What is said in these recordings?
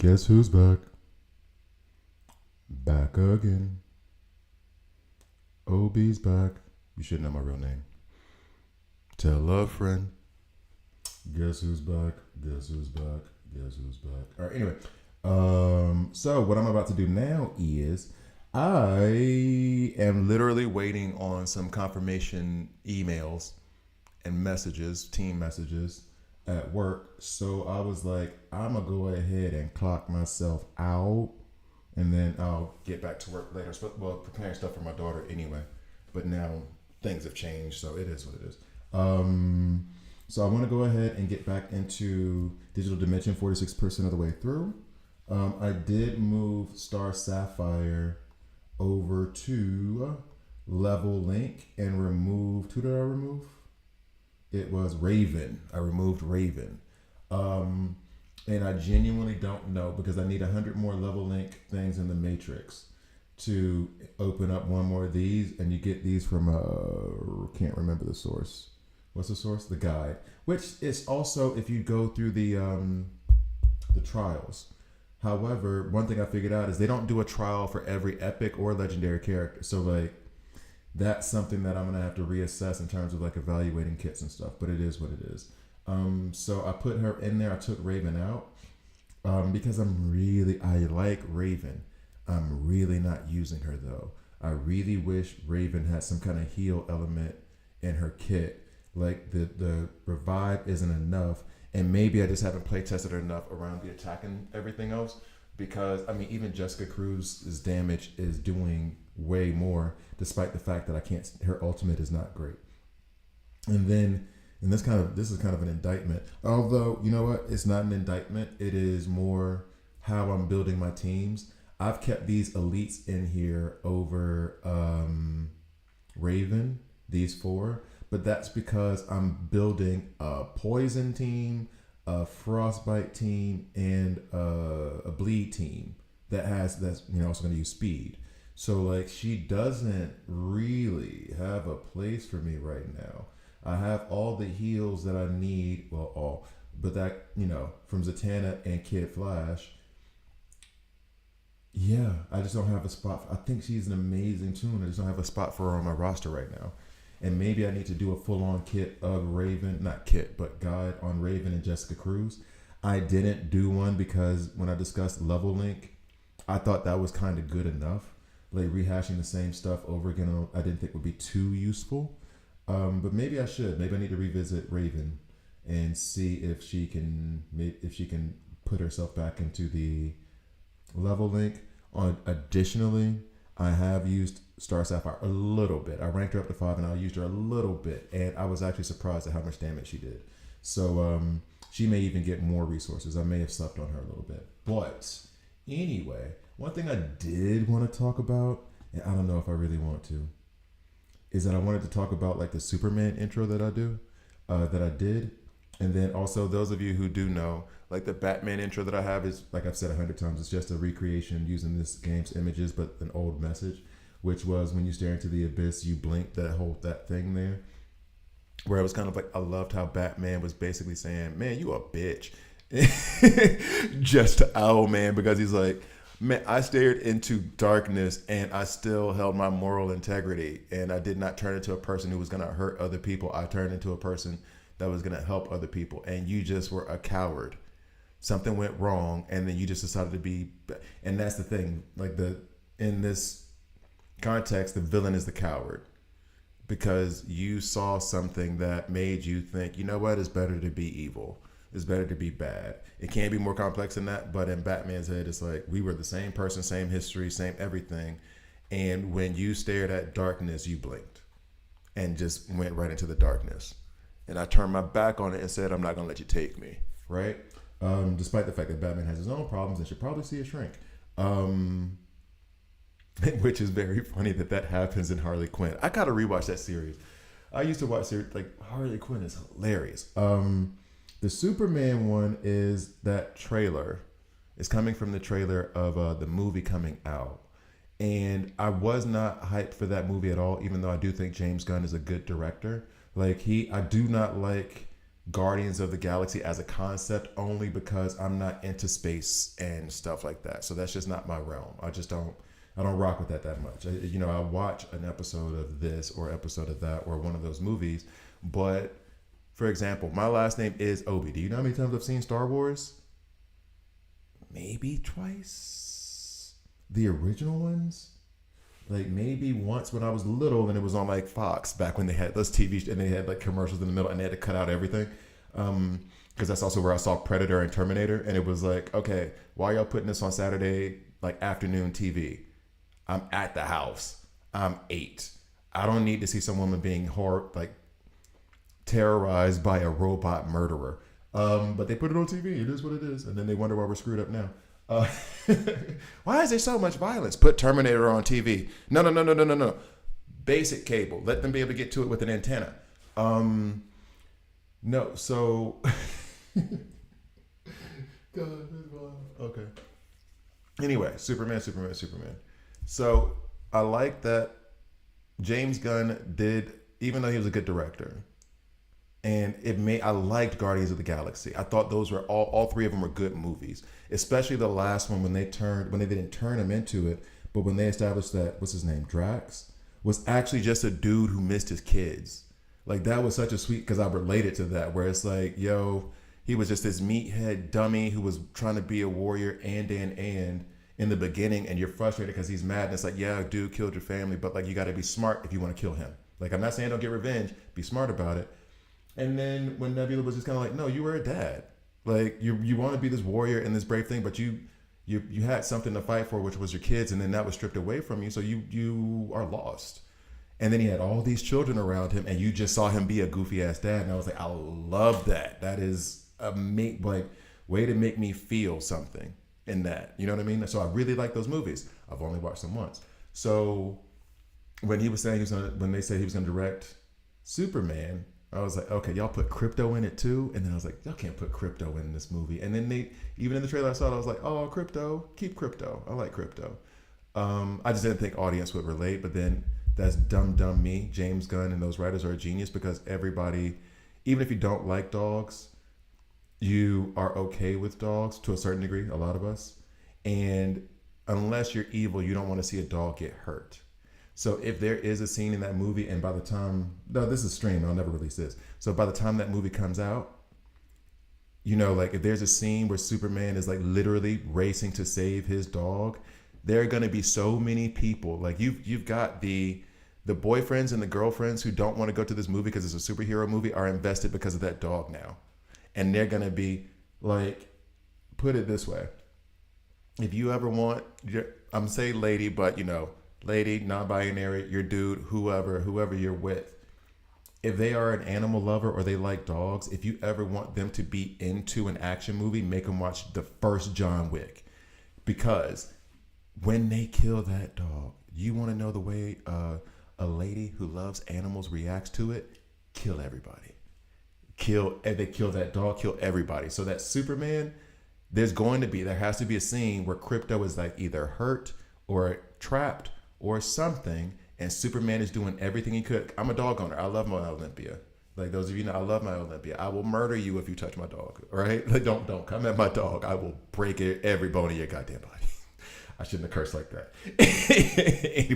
Guess who's back? Back again. OB's back. You should know my real name. Tell a friend. Guess who's back? Guess who's back? Guess who's back? All right. Anyway, so what I'm about to do now is I am literally waiting on some confirmation emails and messages, team messages at work. So I was like, I'm gonna go ahead and clock myself out, and then I'll get back to work later. Well, preparing stuff for my daughter anyway. But now things have changed, so it is what it is. So I want to go ahead and get back into Digital Dimension 46% of the way through. I did move Star Sapphire over to Level Link and removed, who did I remove? It was Raven. I removed Raven. And I genuinely don't know because I need 100 more Level Link things in the Matrix to open up one more of these. And you get these from, can't remember the source. What's the source? The guide. Which is also if you go through the trials. However, one thing I figured out is they don't do a trial for every epic or legendary character. So like that's something that I'm gonna have to reassess in terms of like evaluating kits and stuff. But it is what it is. So I put her in there. I took Raven out because I like Raven. I'm really not using her though. I really wish Raven had some kind of heal element in her kit. Like the revive isn't enough. And maybe I just haven't play tested her enough around the attack and everything else. Because I mean, even Jessica Cruz's damage is doing way more, despite the fact that I can't. Her ultimate is not great. And then, this is kind of an indictment. Although you know what, it's not an indictment. It is more how I'm building my teams. I've kept these elites in here over Raven. These four. But that's because I'm building a poison team, a frostbite team, and a bleed team that's also going to use speed. So like she doesn't really have a place for me right now. I have all the heals that I need. Well, all, but that from Zatanna and Kid Flash. Yeah, I just don't have a spot. I think she's an amazing tune. I just don't have a spot for her on my roster right now. And maybe I need to do a full-on kit of Raven, not kit, but guide on Raven and Jessica Cruz. I didn't do one because when I discussed Level Link, I thought that was kind of good enough. Like rehashing the same stuff over again, I didn't think would be too useful. But maybe I should. Maybe I need to revisit Raven and see if she can put herself back into the Level Link. Additionally, I have used Star Sapphire a little bit. I ranked her up to 5 and I used her a little bit. And I was actually surprised at how much damage she did. So she may even get more resources. I may have slept on her a little bit. But anyway, one thing I did want to talk about, and I don't know if I really want to, is that I wanted to talk about like the Superman intro that I did. And then also those of you who do know, like the Batman intro that I have is, like I've said 100 times, it's just a recreation using this game's images, but an old message, which was when you stare into the abyss, you blink, that thing there. Where it was kind of like, I loved how Batman was basically saying, man, you a bitch. Just to Owlman, because he's like, man, I stared into darkness and I still held my moral integrity. And I did not turn into a person who was going to hurt other people. I turned into a person that was going to help other people. And you just were a coward. Something went wrong, and then you just decided to be. And that's the thing. Like in this context, the villain is the coward, because you saw something that made you think, you know what, it's better to be evil. It's better to be bad. It can't be more complex than that. But in Batman's head, it's like we were the same person, same history, same everything. And when you stared at darkness, you blinked and just went right into the darkness. And I turned my back on it and said, I'm not going to let you take me. Right? Despite the fact that Batman has his own problems and should probably see a shrink. Which is very funny that happens in Harley Quinn. I got to rewatch that series. I used to watch series, like Harley Quinn is hilarious. The Superman one is that trailer. It's coming from the trailer of the movie coming out. And I was not hyped for that movie at all, even though I do think James Gunn is a good director. Like I do not like Guardians of the Galaxy as a concept only because I'm not into space and stuff like that. So that's just not my realm. I don't rock with that much. I watch an episode of this or episode of that or one of those movies. But for example, my last name is Obi. Do you know how many times I've seen Star Wars? Maybe twice. The original ones? Like maybe once when I was little and it was on like Fox back when they had those TV and they had like commercials in the middle and they had to cut out everything. Because that's also where I saw Predator and Terminator. And it was like, okay, why y'all putting this on Saturday like afternoon TV? I'm at the house. I'm 8. I don't need to see some woman being terrorized by a robot murderer. But they put it on TV. It is what it is. And then they wonder why we're screwed up now. Why is there so much violence? Put Terminator on TV. No. Basic cable. Let them be able to get to it with an antenna. No, so God, okay. Anyway, Superman. So I like that James Gunn did, even though he was a good director, and I liked Guardians of the Galaxy. I thought those were all 3 of them were good movies, especially the last one when they didn't turn him into it, but when they established that, what's his name, Drax, was actually just a dude who missed his kids. Like that was such a sweet, because I related to that, where it's like, yo, he was just this meathead dummy who was trying to be a warrior and in the beginning, and you're frustrated because he's mad, and it's like, yeah, dude killed your family, but like you got to be smart if you want to kill him. Like I'm not saying don't get revenge, be smart about it. And then when Nebula was just kind of like, no, you were a dad. Like you want to be this warrior and this brave thing, but you had something to fight for, which was your kids, and then that was stripped away from you, so you are lost. And then he had all these children around him, and you just saw him be a goofy ass dad, and I was like, I love that. That is way to make me feel something in that. You know what I mean? So I really like those movies. I've only watched them once. So when he was saying when they said he was gonna direct Superman, I was like, okay, y'all put crypto in it too? And then I was like, y'all can't put crypto in this movie. And then even in the trailer I saw it, I was like, oh, crypto, keep crypto. I like crypto. I just didn't think audience would relate, but then that's dumb me. James Gunn and those writers are a genius, because everybody, even if you don't like dogs, you are okay with dogs to a certain degree, a lot of us. And unless you're evil, you don't want to see a dog get hurt. So if there is a scene in that movie, and by the time, no, this is stream, I'll never release this. So by the time that movie comes out, like if there's a scene where Superman is like literally racing to save his dog, there are going to be so many people. Like you've got the boyfriends and the girlfriends who don't want to go to this movie because it's a superhero movie are invested because of that dog now. And they're going to be like, put it this way. If you ever want, I'm saying lady, but lady, non-binary, your dude, whoever you're with, if they are an animal lover or they like dogs, if you ever want them to be into an action movie, make them watch the first John Wick. Because when they kill that dog, you want to know the way a lady who loves animals reacts to it? Kill everybody. They kill that dog, kill everybody. So that Superman, there has to be a scene where Crypto is like either hurt or trapped or something, and Superman is doing everything he could. I'm a dog owner. I love my Olympia. Like those of you know, I love my Olympia. I will murder you if you touch my dog. All right? Like don't come at my dog. I will break every bone in your goddamn body. I shouldn't have cursed like that.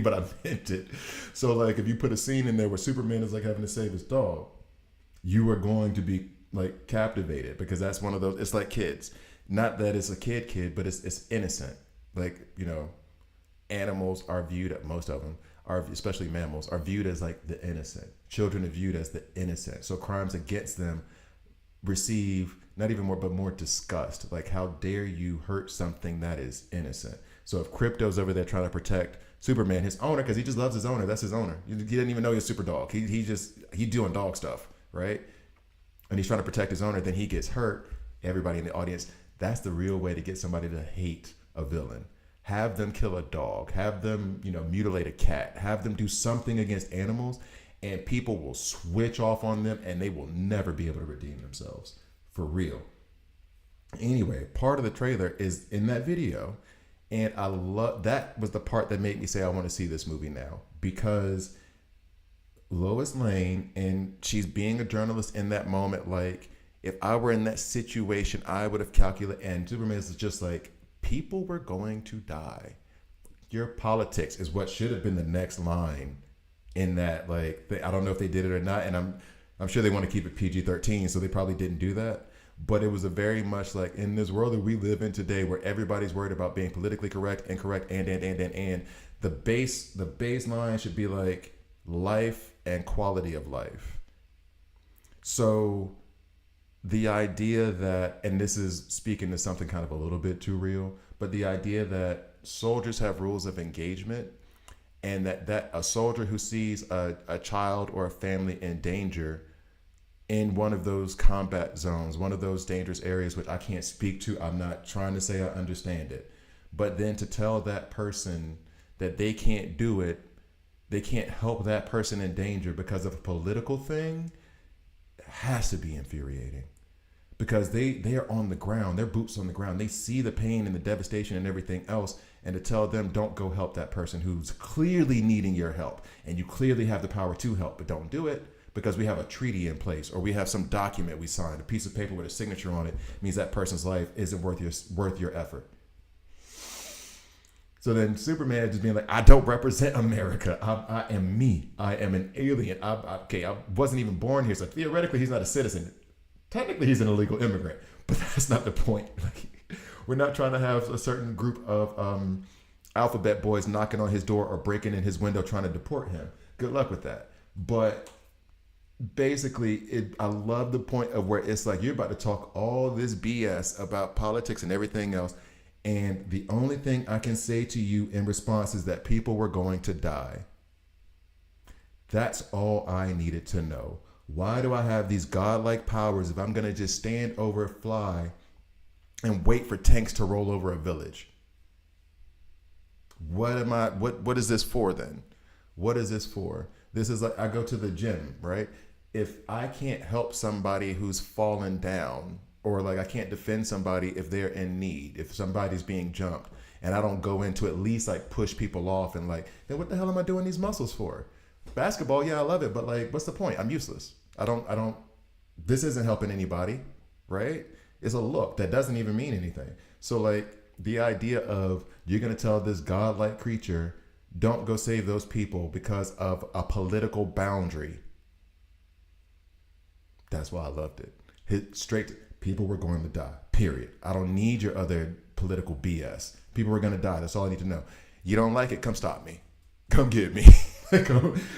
But I meant it. So like if you put a scene in there where Superman is like having to save his dog, you are going to be like captivated, because that's one of those, it's like kids. Not that it's a kid, but it's innocent. Like, animals are viewed, most of them are, especially mammals, are viewed as like the innocent. Children are viewed as the innocent. So crimes against them receive not even more, but more disgust. Like, how dare you hurt something that is innocent? So if Crypto's over there trying to protect Superman, his owner, because he just loves his owner. That's his owner. He didn't even know he's a super dog. He doing dog stuff, right? And he's trying to protect his owner. Then he gets hurt. Everybody in the audience, that's the real way to get somebody to hate a villain. Have them kill a dog. Have them, mutilate a cat. Have them do something against animals, and people will switch off on them, and they will never be able to redeem themselves. For real. Anyway, part of the trailer is in that video, and I love, that was the part that made me say I want to see this movie now, because Lois Lane, and she's being a journalist in that moment, like, If I were in that situation, I would have calculated. And Superman is just like, people were going to die. Your politics is what should have been the next line in that. Like, I don't know if they did it or not, and I'm sure they want to keep it PG-13, so they probably didn't do that. But it was a very much like, in this world that we live in today, where everybody's worried about being politically correct, incorrect, and the baseline should be like life and quality of life. So the idea that, and this is speaking to something kind of a little bit too real, but the idea that soldiers have rules of engagement, and that a soldier who sees a child or a family in danger in one of those combat zones, one of those dangerous areas, which I can't speak to, I'm not trying to say I understand it, but then to tell that person that they can't do it, they can't help that person in danger because of a political thing, has to be infuriating. Because they are on the ground, their boots on the ground, they see the pain and the devastation and everything else, and to tell them, don't go help that person who's clearly needing your help, and you clearly have the power to help, but don't do it because we have a treaty in place, or we have some document we signed, a piece of paper with a signature on it, means that person's life isn't worth your effort. So then Superman just being like, I don't represent America. I am me. I am an alien. I wasn't even born here. So theoretically, he's not a citizen. Technically, he's an illegal immigrant. But that's not the point. Like, we're not trying to have a certain group of alphabet boys knocking on his door or breaking in his window trying to deport him. Good luck with that. But basically, I love the point of where it's like, you're about to talk all this BS about politics and everything else. And the only thing I can say to you in response is that people were going to die. That's all I needed to know. Why do I have these godlike powers if I'm going to just stand over, fly, and wait for tanks to roll over a village? What is this for then? What is this for? This is like, I go to the gym, right? If I can't help somebody who's fallen down, or like I can't defend somebody if they're in need, if somebody's being jumped, and I don't go in to at least like push people off and like, then what the hell am I doing these muscles for? Basketball, yeah, I love it, but like, what's the point? I'm useless. I don't, this isn't helping anybody, right? It's a look that doesn't even mean anything. So like the idea of, you're going to tell this godlike creature, don't go save those people because of a political boundary. That's why I loved it. Hit straight to, people were going to die, period. I don't need your other political BS. People were going to die. That's all I need to know. You don't like it? Come stop me. Come get me.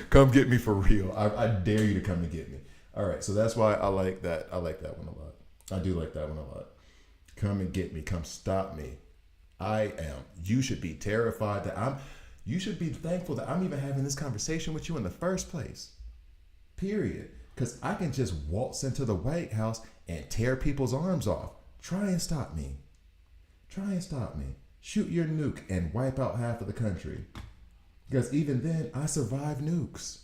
come get me for real. I dare you to come and get me. All right. So that's why I like that. I like that one a lot. I do like that one a lot. Come and get me. Come stop me. You should be terrified you should be thankful that I'm even having this conversation with you in the first place. Period. Because I can just waltz into the White House and tear people's arms off. Try and stop me. Try and stop me. Shoot your nuke and wipe out half of the country. Because even then, I survived nukes.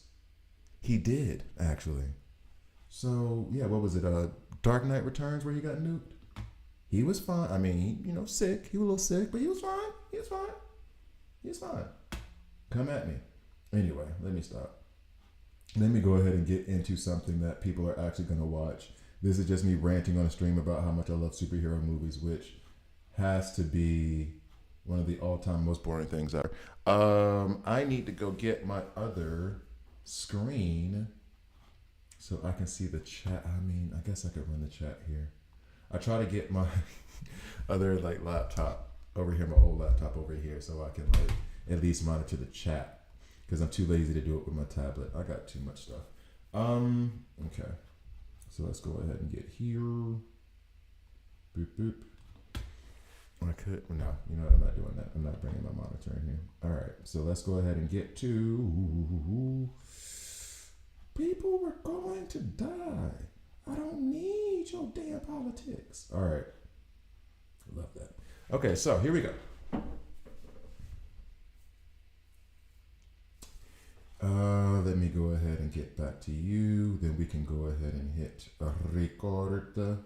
He did, actually. So, yeah, what was it? Dark Knight Returns where he got nuked? He was fine. I mean, sick. He was a little sick, but he was fine. He was fine. He was fine. Come at me. Anyway, let me stop. Let me go ahead and get into something that people are actually going to watch. This is just me ranting on a stream about how much I love superhero movies, which has to be one of the all-time most boring things ever. I need to go get my other screen so I can see the chat. I mean, I guess I could run the chat here. I try to get my other laptop over here, my old laptop over here, so I can at least monitor the chat, because I'm too lazy to do it with my tablet. I got too much stuff. Okay. So let's go ahead and get here. Boop, boop. I could, no, you know what? I'm not doing that. I'm not bringing my monitor in here. All right. So let's go ahead and get to, people were going to die. I don't need your damn politics. All right. Love that. Okay. So here we go. Let me go ahead and get back to you. Then we can go ahead and hit record.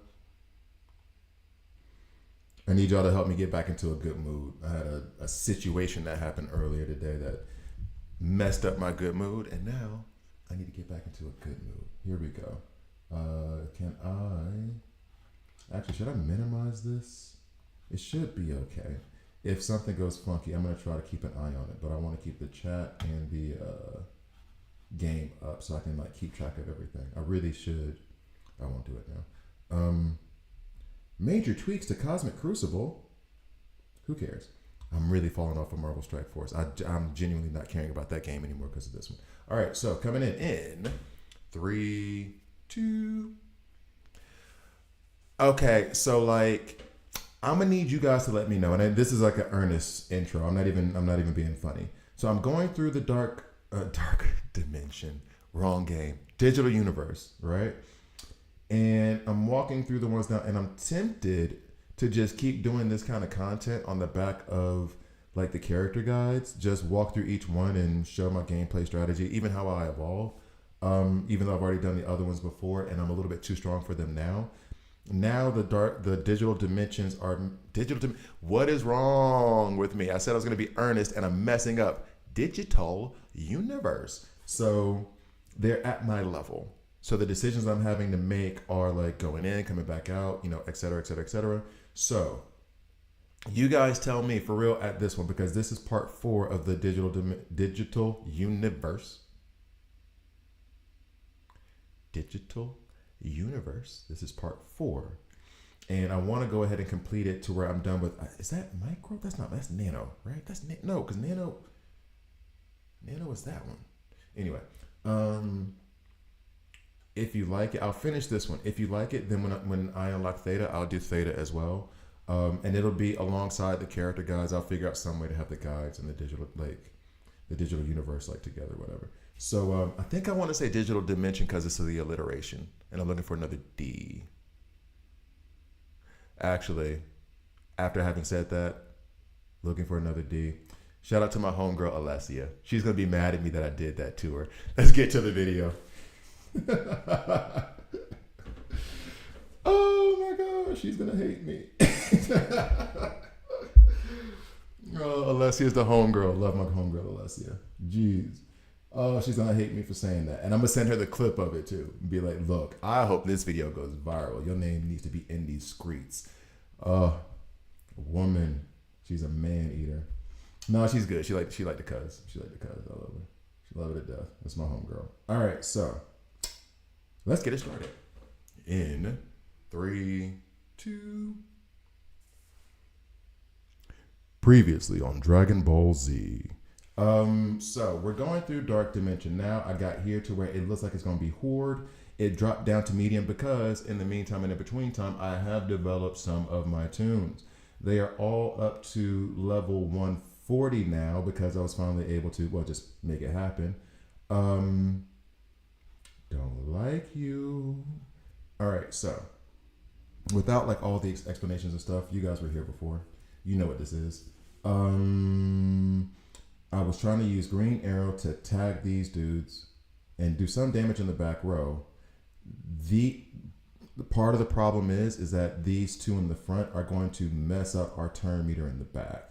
I need y'all to help me get back into a good mood. I had a situation that happened earlier today that messed up my good mood, and now I need to get back into a good mood. Here we go. Can I? Actually, should I minimize this? It should be okay. If something goes funky, I'm going to try to keep an eye on it. But I want to keep the chat and the game up so I can like keep track of everything. I really should. I won't do it now. Major tweaks to Cosmic Crucible. Who cares? I'm really falling off of Marvel Strike Force. I'm genuinely not caring about that game anymore because of this one. All right, so coming in 3, 2. Okay, so like I'm gonna need you guys to let me know, and this is like an earnest intro. I'm not even being funny. So I'm going through the dark dimension, wrong game, digital universe, right? And I'm walking through the ones now, and I'm tempted to just keep doing this kind of content on the back of like the character guides. Just walk through each one and show my gameplay strategy, even how I evolve. Even though I've already done the other ones before, and I'm a little bit too strong for them now. Now the digital dimensions are digital. What is wrong with me? I said I was going to be earnest, and I'm messing up. Digital universe. So they're at my level. So the decisions I'm having to make are like going in, coming back out, et cetera, et cetera, et cetera. So you guys tell me for real at this one, because this is part 4 of the digital universe. Digital universe. This is part 4. And I want to go ahead and complete it to where I'm done with. Is that micro? That's nano, right? No, because nano is that one. Anyway, if you like it, I'll finish this one. If you like it, then when I unlock theta, I'll do theta as well. And it'll be alongside the character guides. I'll figure out some way to have the guides and the digital universe like together, whatever. So I think I want to say digital dimension because it's the alliteration, and I'm looking for another D. Actually, after having said that, looking for another D. Shout out to my homegirl Alessia. She's gonna be mad at me that I did that to her. Let's get to the video. Oh my God, she's gonna hate me. Oh, Alessia's the homegirl. Love my homegirl Alessia. Jeez. Oh, she's gonna hate me for saying that. And I'm gonna send her the clip of it too. Be like, look, I hope this video goes viral. Your name needs to be in these streets. Woman. She's a man eater. No, she's good. She like the cuz. She like the cuz. I love her. She love her to death. That's my homegirl. All right, so let's get it started. In 3, 2. Previously on Dragon Ball Z. So we're going through Dark Dimension now. I got here to where it looks like it's going to be Horde. It dropped down to medium because in the meantime and in between time, I have developed some of my tunes. They are all up to level 140 now because I was finally able to, just make it happen. Don't like you. All right, so without like all the explanations and stuff, you guys were here before. You know what this is. I was trying to use green arrow to tag these dudes and do some damage in the back row. The part of the problem is that these two in the front are going to mess up our turn meter in the back.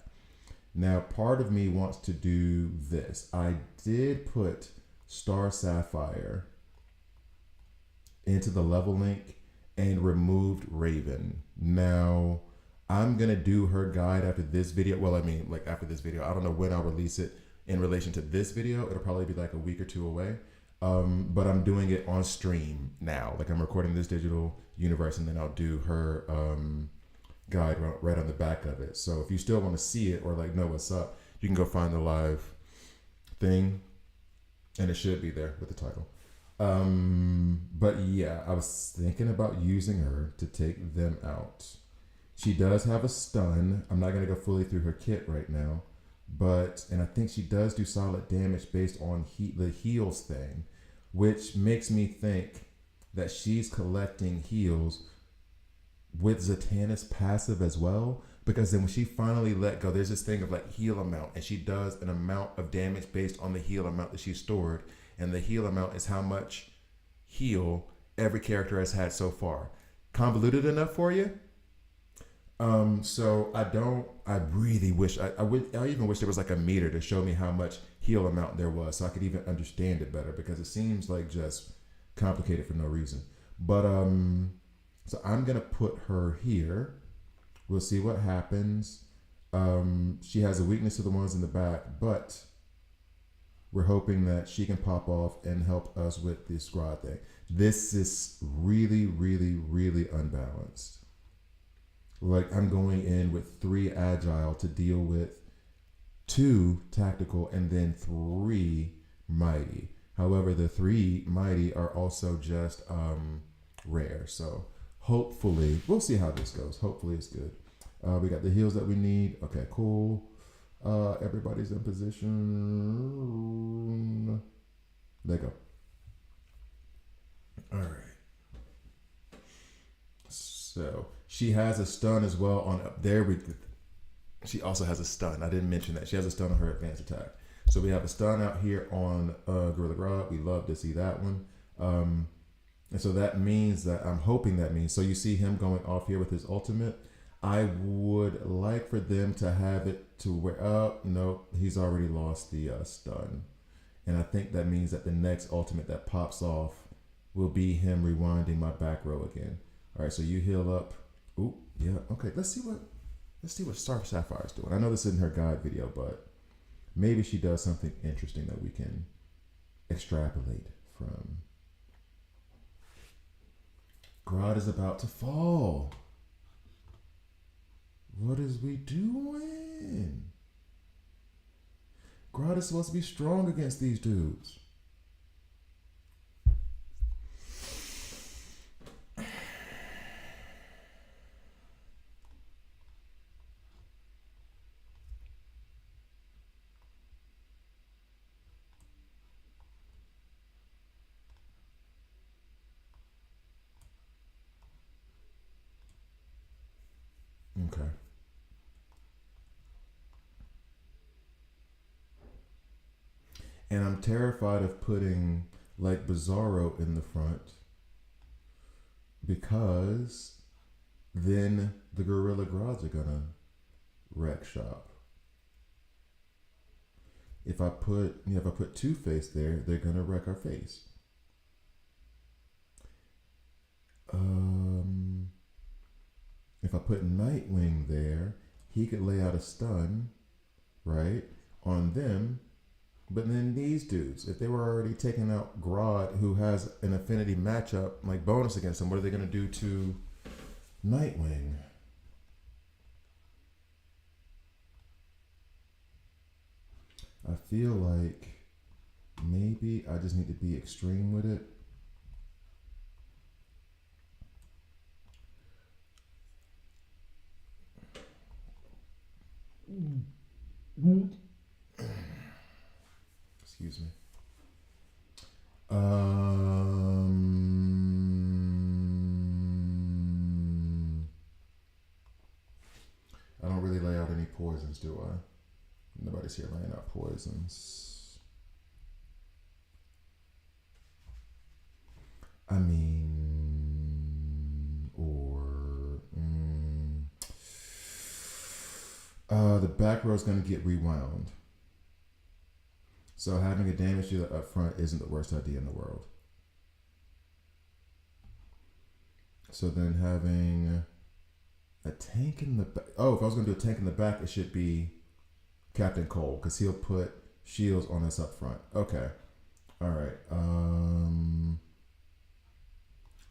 Now, part of me wants to do this. I did put Star Sapphire into the level link and removed Raven. Now, I'm going to do her guide after this video. Well, I mean, like after this video. I don't know when I'll release it in relation to this video. It'll probably be like a week or 2 away. But I'm doing it on stream now. Like I'm recording this digital universe and then I'll do her guide right on the back of it. So if you still want to see it or like know what's up, you can go find the live thing and it should be there with the title. But yeah, I was thinking about using her to take them out. She does have a stun. I'm not going to go fully through her kit right now. And I think she does do solid damage based on the heals thing, which makes me think that she's collecting heals with Zatanna's passive as well. Because then when she finally let go, there's this thing of like heal amount. And she does an amount of damage based on the heal amount that she stored. And the heal amount is how much heal every character has had so far. Convoluted enough for you? So I really wish, I even wish there was like a meter to show me how much heal amount there was so I could even understand it better because it seems like just complicated for no reason. But so I'm gonna put her here. We'll see what happens. She has a weakness to the ones in the back, but we're hoping that she can pop off and help us with the squad thing. This is really, really, really unbalanced. Like, I'm going in with 3 agile to deal with 2 tactical and then 3 mighty. However, the 3 mighty are also just rare. So hopefully, we'll see how this goes. Hopefully it's good. We got the heals that we need. Okay, cool. Everybody's in position. There you go. All right. So she has a stun as well on up there. She also has a stun. I didn't mention that. She has a stun on her advanced attack. So we have a stun out here on Gorilla Grodd. We love to see that one. And so that means that I'm hoping that means. So you see him going off here with his ultimate. I would like for them to have it to where, no, he's already lost the stun. And I think that means that the next ultimate that pops off will be him rewinding my back row again. All right, so you heal up. Ooh, yeah, okay. Let's see what Sapphire's doing. I know this isn't her guide video, but maybe she does something interesting that we can extrapolate from. Grodd is about to fall. What is we doing? Grodd is supposed to be strong against these dudes. Okay. And I'm terrified of putting like Bizarro in the front because then the Gorilla Grods are gonna wreck shop. If I put Two-Face there, they're gonna wreck our face. If I put Nightwing there, he could lay out a stun, right, on them. But then these dudes, if they were already taking out Grodd, who has an affinity matchup, like bonus against him, what are they going to do to Nightwing? I feel like maybe I just need to be extreme with it. Excuse me. I don't really lay out any poisons, do I? Nobody's here laying out poisons. I mean, or the back row is going to get rewound. So having a damage dealer up front isn't the worst idea in the world. So then having a tank in the back. Oh, if I was going to do a tank in the back, it should be Captain Cole because he'll put shields on us up front. Okay. All right.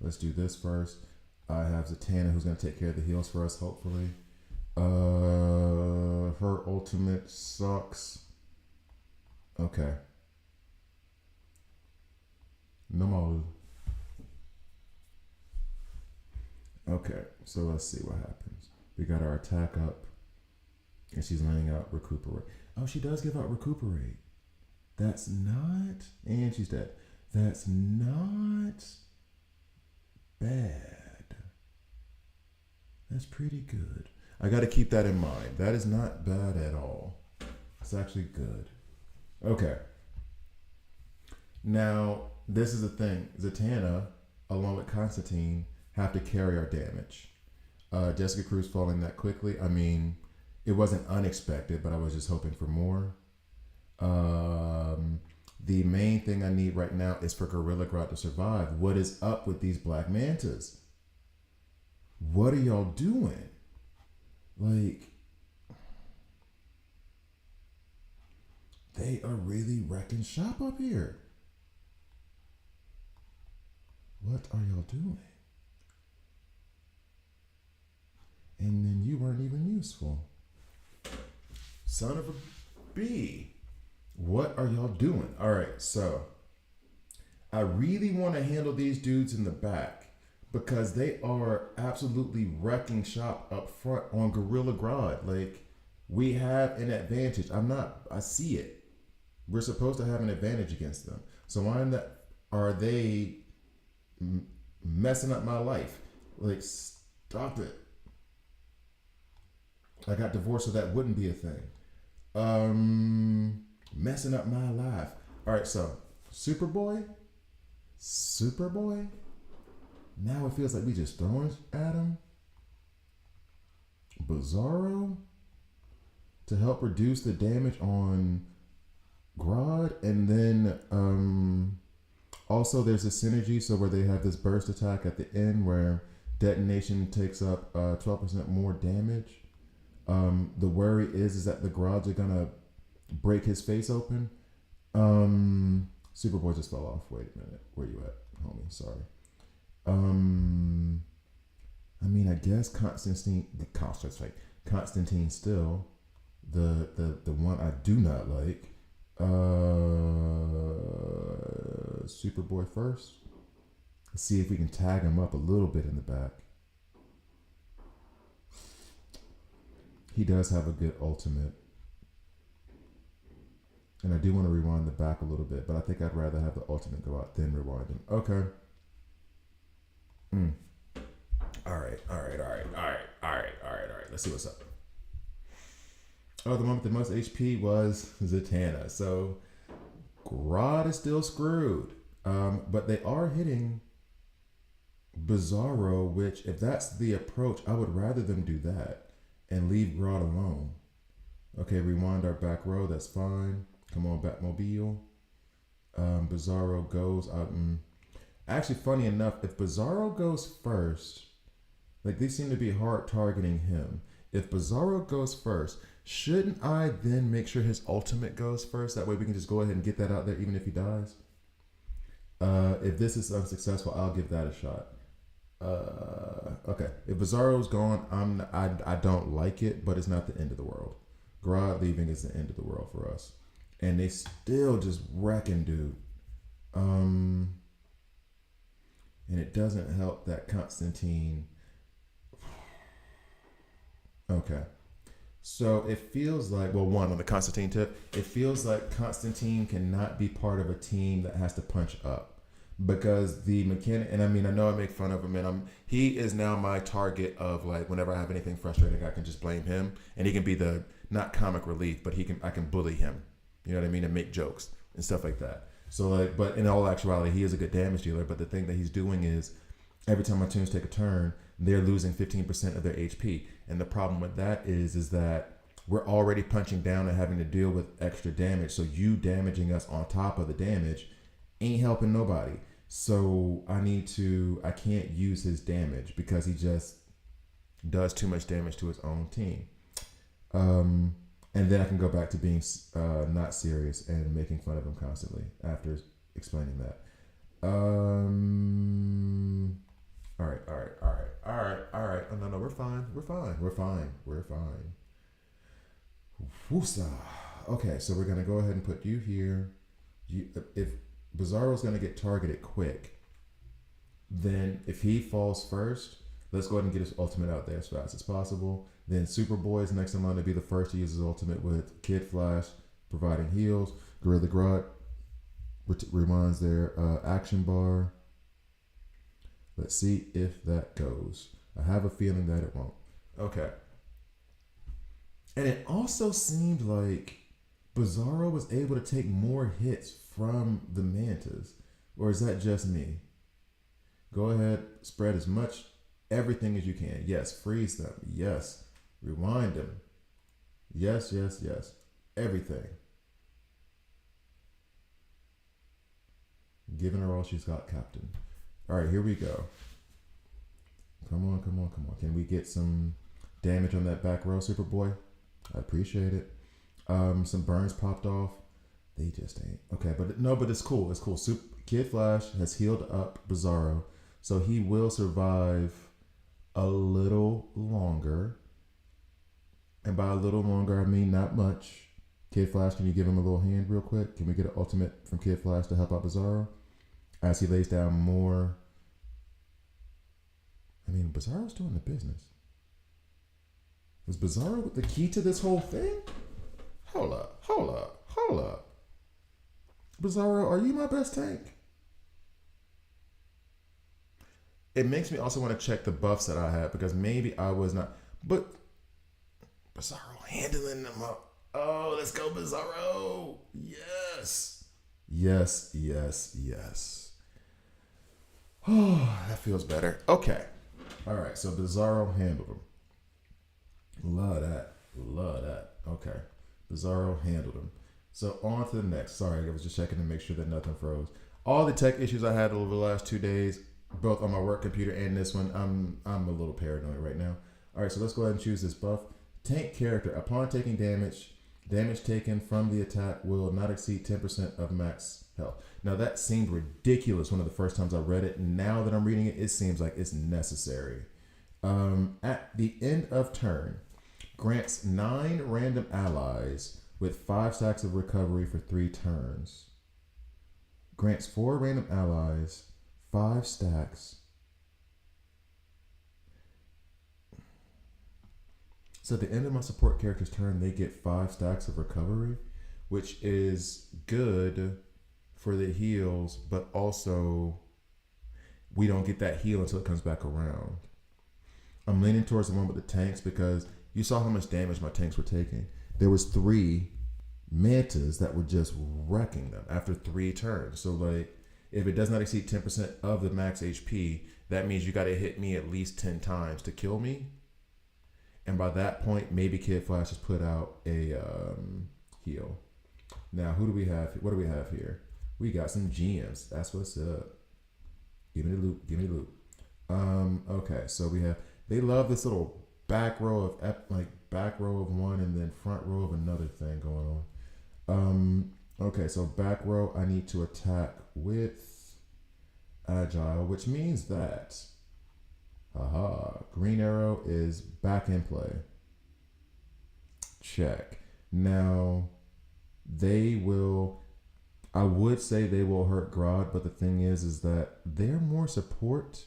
Let's do this first. I have Zatanna who's going to take care of the heals for us, hopefully. Her ultimate sucks. Okay. No more. Okay, so let's see what happens. We got our attack up, and she's laying out recuperate. Oh, she does give out recuperate. That's not, and she's dead. That's not bad. That's pretty good. I got to keep that in mind. That is not bad at all. It's actually good. Okay. Now, this is the thing. Zatanna, along with Constantine, have to carry our damage. Jessica Cruz falling that quickly. I mean, it wasn't unexpected, but I was just hoping for more. The main thing I need right now is for Gorilla Grodd to survive. What is up with these black mantas? What are y'all doing? Like, they are really wrecking shop up here. What are y'all doing? And then you weren't even useful. Son of a bee. What are y'all doing? All right, so I really want to handle these dudes in the back because they are absolutely wrecking shop up front on Gorilla Grodd. Like, we have an advantage. I see it. We're supposed to have an advantage against them. So why are they messing up my life? Like, stop it. I got divorced so that wouldn't be a thing. Messing up my life. All right, so Superboy. Now it feels like we just throwing at him. Bizarro to help reduce the damage on Grodd, and then also there's a synergy, so where they have this burst attack at the end where detonation takes up 12% more damage. The worry is that the Grodds are gonna break his face open. Superboy just fell off. Wait a minute. Where you at, homie? Sorry. I mean, I guess Constantine still the one I do not like. Superboy first. Let's see if we can tag him up a little bit in the back. He does have a good ultimate. And I do want to rewind the back a little bit, but I think I'd rather have the ultimate go out than rewind him. Okay. All right. Let's see what's up. Oh, the one with the most HP was Zatanna. So Grodd is still screwed. But they are hitting Bizarro, which, if that's the approach, I would rather them do that and leave Grodd alone. Okay, rewind our back row. That's fine. Come on, Batmobile. Bizarro goes out. Actually, funny enough, if Bizarro goes first, like, they seem to be hard targeting him. If Bizarro goes first, shouldn't I then make sure his ultimate goes first? That way we can just go ahead and get that out there even if he dies. If this is unsuccessful, I'll give that a shot. Okay. If Bizarro's gone, I don't like it, but it's not the end of the world. Grodd leaving is the end of the world for us. And they still just wrecking dude. And it doesn't help that Constantine. Okay. So it feels like, well, one, on the Constantine tip, it feels like Constantine cannot be part of a team that has to punch up. Because the mechanic, and I mean, I know I make fun of him, and he is now my target of, like, whenever I have anything frustrating, I can just blame him. And he can be the, not comic relief, but I can bully him. You know what I mean? And make jokes and stuff like that. So, like, but in all actuality, he is a good damage dealer. But the thing that he's doing is, every time my tunes take a turn, they're losing 15% of their HP. And the problem with that is that we're already punching down and having to deal with extra damage. So you damaging us on top of the damage ain't helping nobody. So I can't use his damage because he just does too much damage to his own team. And then I can go back to being not serious and making fun of him constantly after explaining that. All right. Oh, no, we're fine. Woosa. Okay, so we're gonna go ahead and put you here. If Bizarro's gonna get targeted quick, then if he falls first, let's go ahead and get his ultimate out there as fast as possible. Then Superboy is next in line to be the first to use his ultimate with Kid Flash providing heals. Gorilla Grodd reminds their action bar. Let's see if that goes. I have a feeling that it won't. Okay. And it also seemed like Bizarro was able to take more hits from the Mantas. Or is that just me? Go ahead, spread as much, everything as you can. Yes, freeze them. Yes. Rewind them. Yes. Everything. Giving her all she's got, Captain. All right, here we go. Come on, come on, come on. Can we get some damage on that back row, Superboy? I appreciate it. Some burns popped off. They just ain't. Okay, but no, but it's cool. It's cool. Kid Flash has healed up Bizarro, so he will survive a little longer. And by a little longer, I mean not much. Kid Flash, can you give him a little hand real quick? Can we get an ultimate from Kid Flash to help out Bizarro? As he lays down more. I mean, Bizarro's doing the business. Was Bizarro the key to this whole thing? Hold up, hold up, hold up. Bizarro, are you my best tank? It makes me also want to check the buffs that I have because maybe I was not. But Bizarro handling them up. Oh, let's go, Bizarro. Yes. Yes, yes, yes. Oh, that feels better. Okay. All right, so Bizarro handled him. Love that. Love that. Okay. Bizarro handled him. So on to the next. Sorry, I was just checking to make sure that nothing froze. All the tech issues I had over the last 2 days, both on my work computer and this one, I'm a little paranoid right now. All right, so let's go ahead and choose this buff. Tank character. Upon taking damage taken from the attack will not exceed 10% of max health. Now that seemed ridiculous one of the first times I read it. Now that I'm reading it, it seems like it's necessary. At the end of turn, grants 9 random allies with 5 stacks of recovery for 3 turns. Grants 4 random allies, 5 stacks. So at the end of my support character's turn, they get 5 stacks of recovery, which is good for the heals, but also we don't get that heal until it comes back around. I'm leaning towards the one with the tanks because you saw how much damage my tanks were taking. There was 3 mantas that were just wrecking them after 3 turns. So like, if it does not exceed 10% of the max HP, that means you got to hit me at least 10 times to kill me. And by that point, maybe Kid Flash has put out a heal. Now, who do we have? What do we have here? We got some GMs. That's what's up. Give me the loot. Give me the loot. Okay, so we have. They love this little back row of one and then front row of another thing going on. Okay, so back row, I need to attack with agile, which means that. Aha, green arrow is back in play. Check. Now, I would say they will hurt Grodd, but the thing is that they're more support,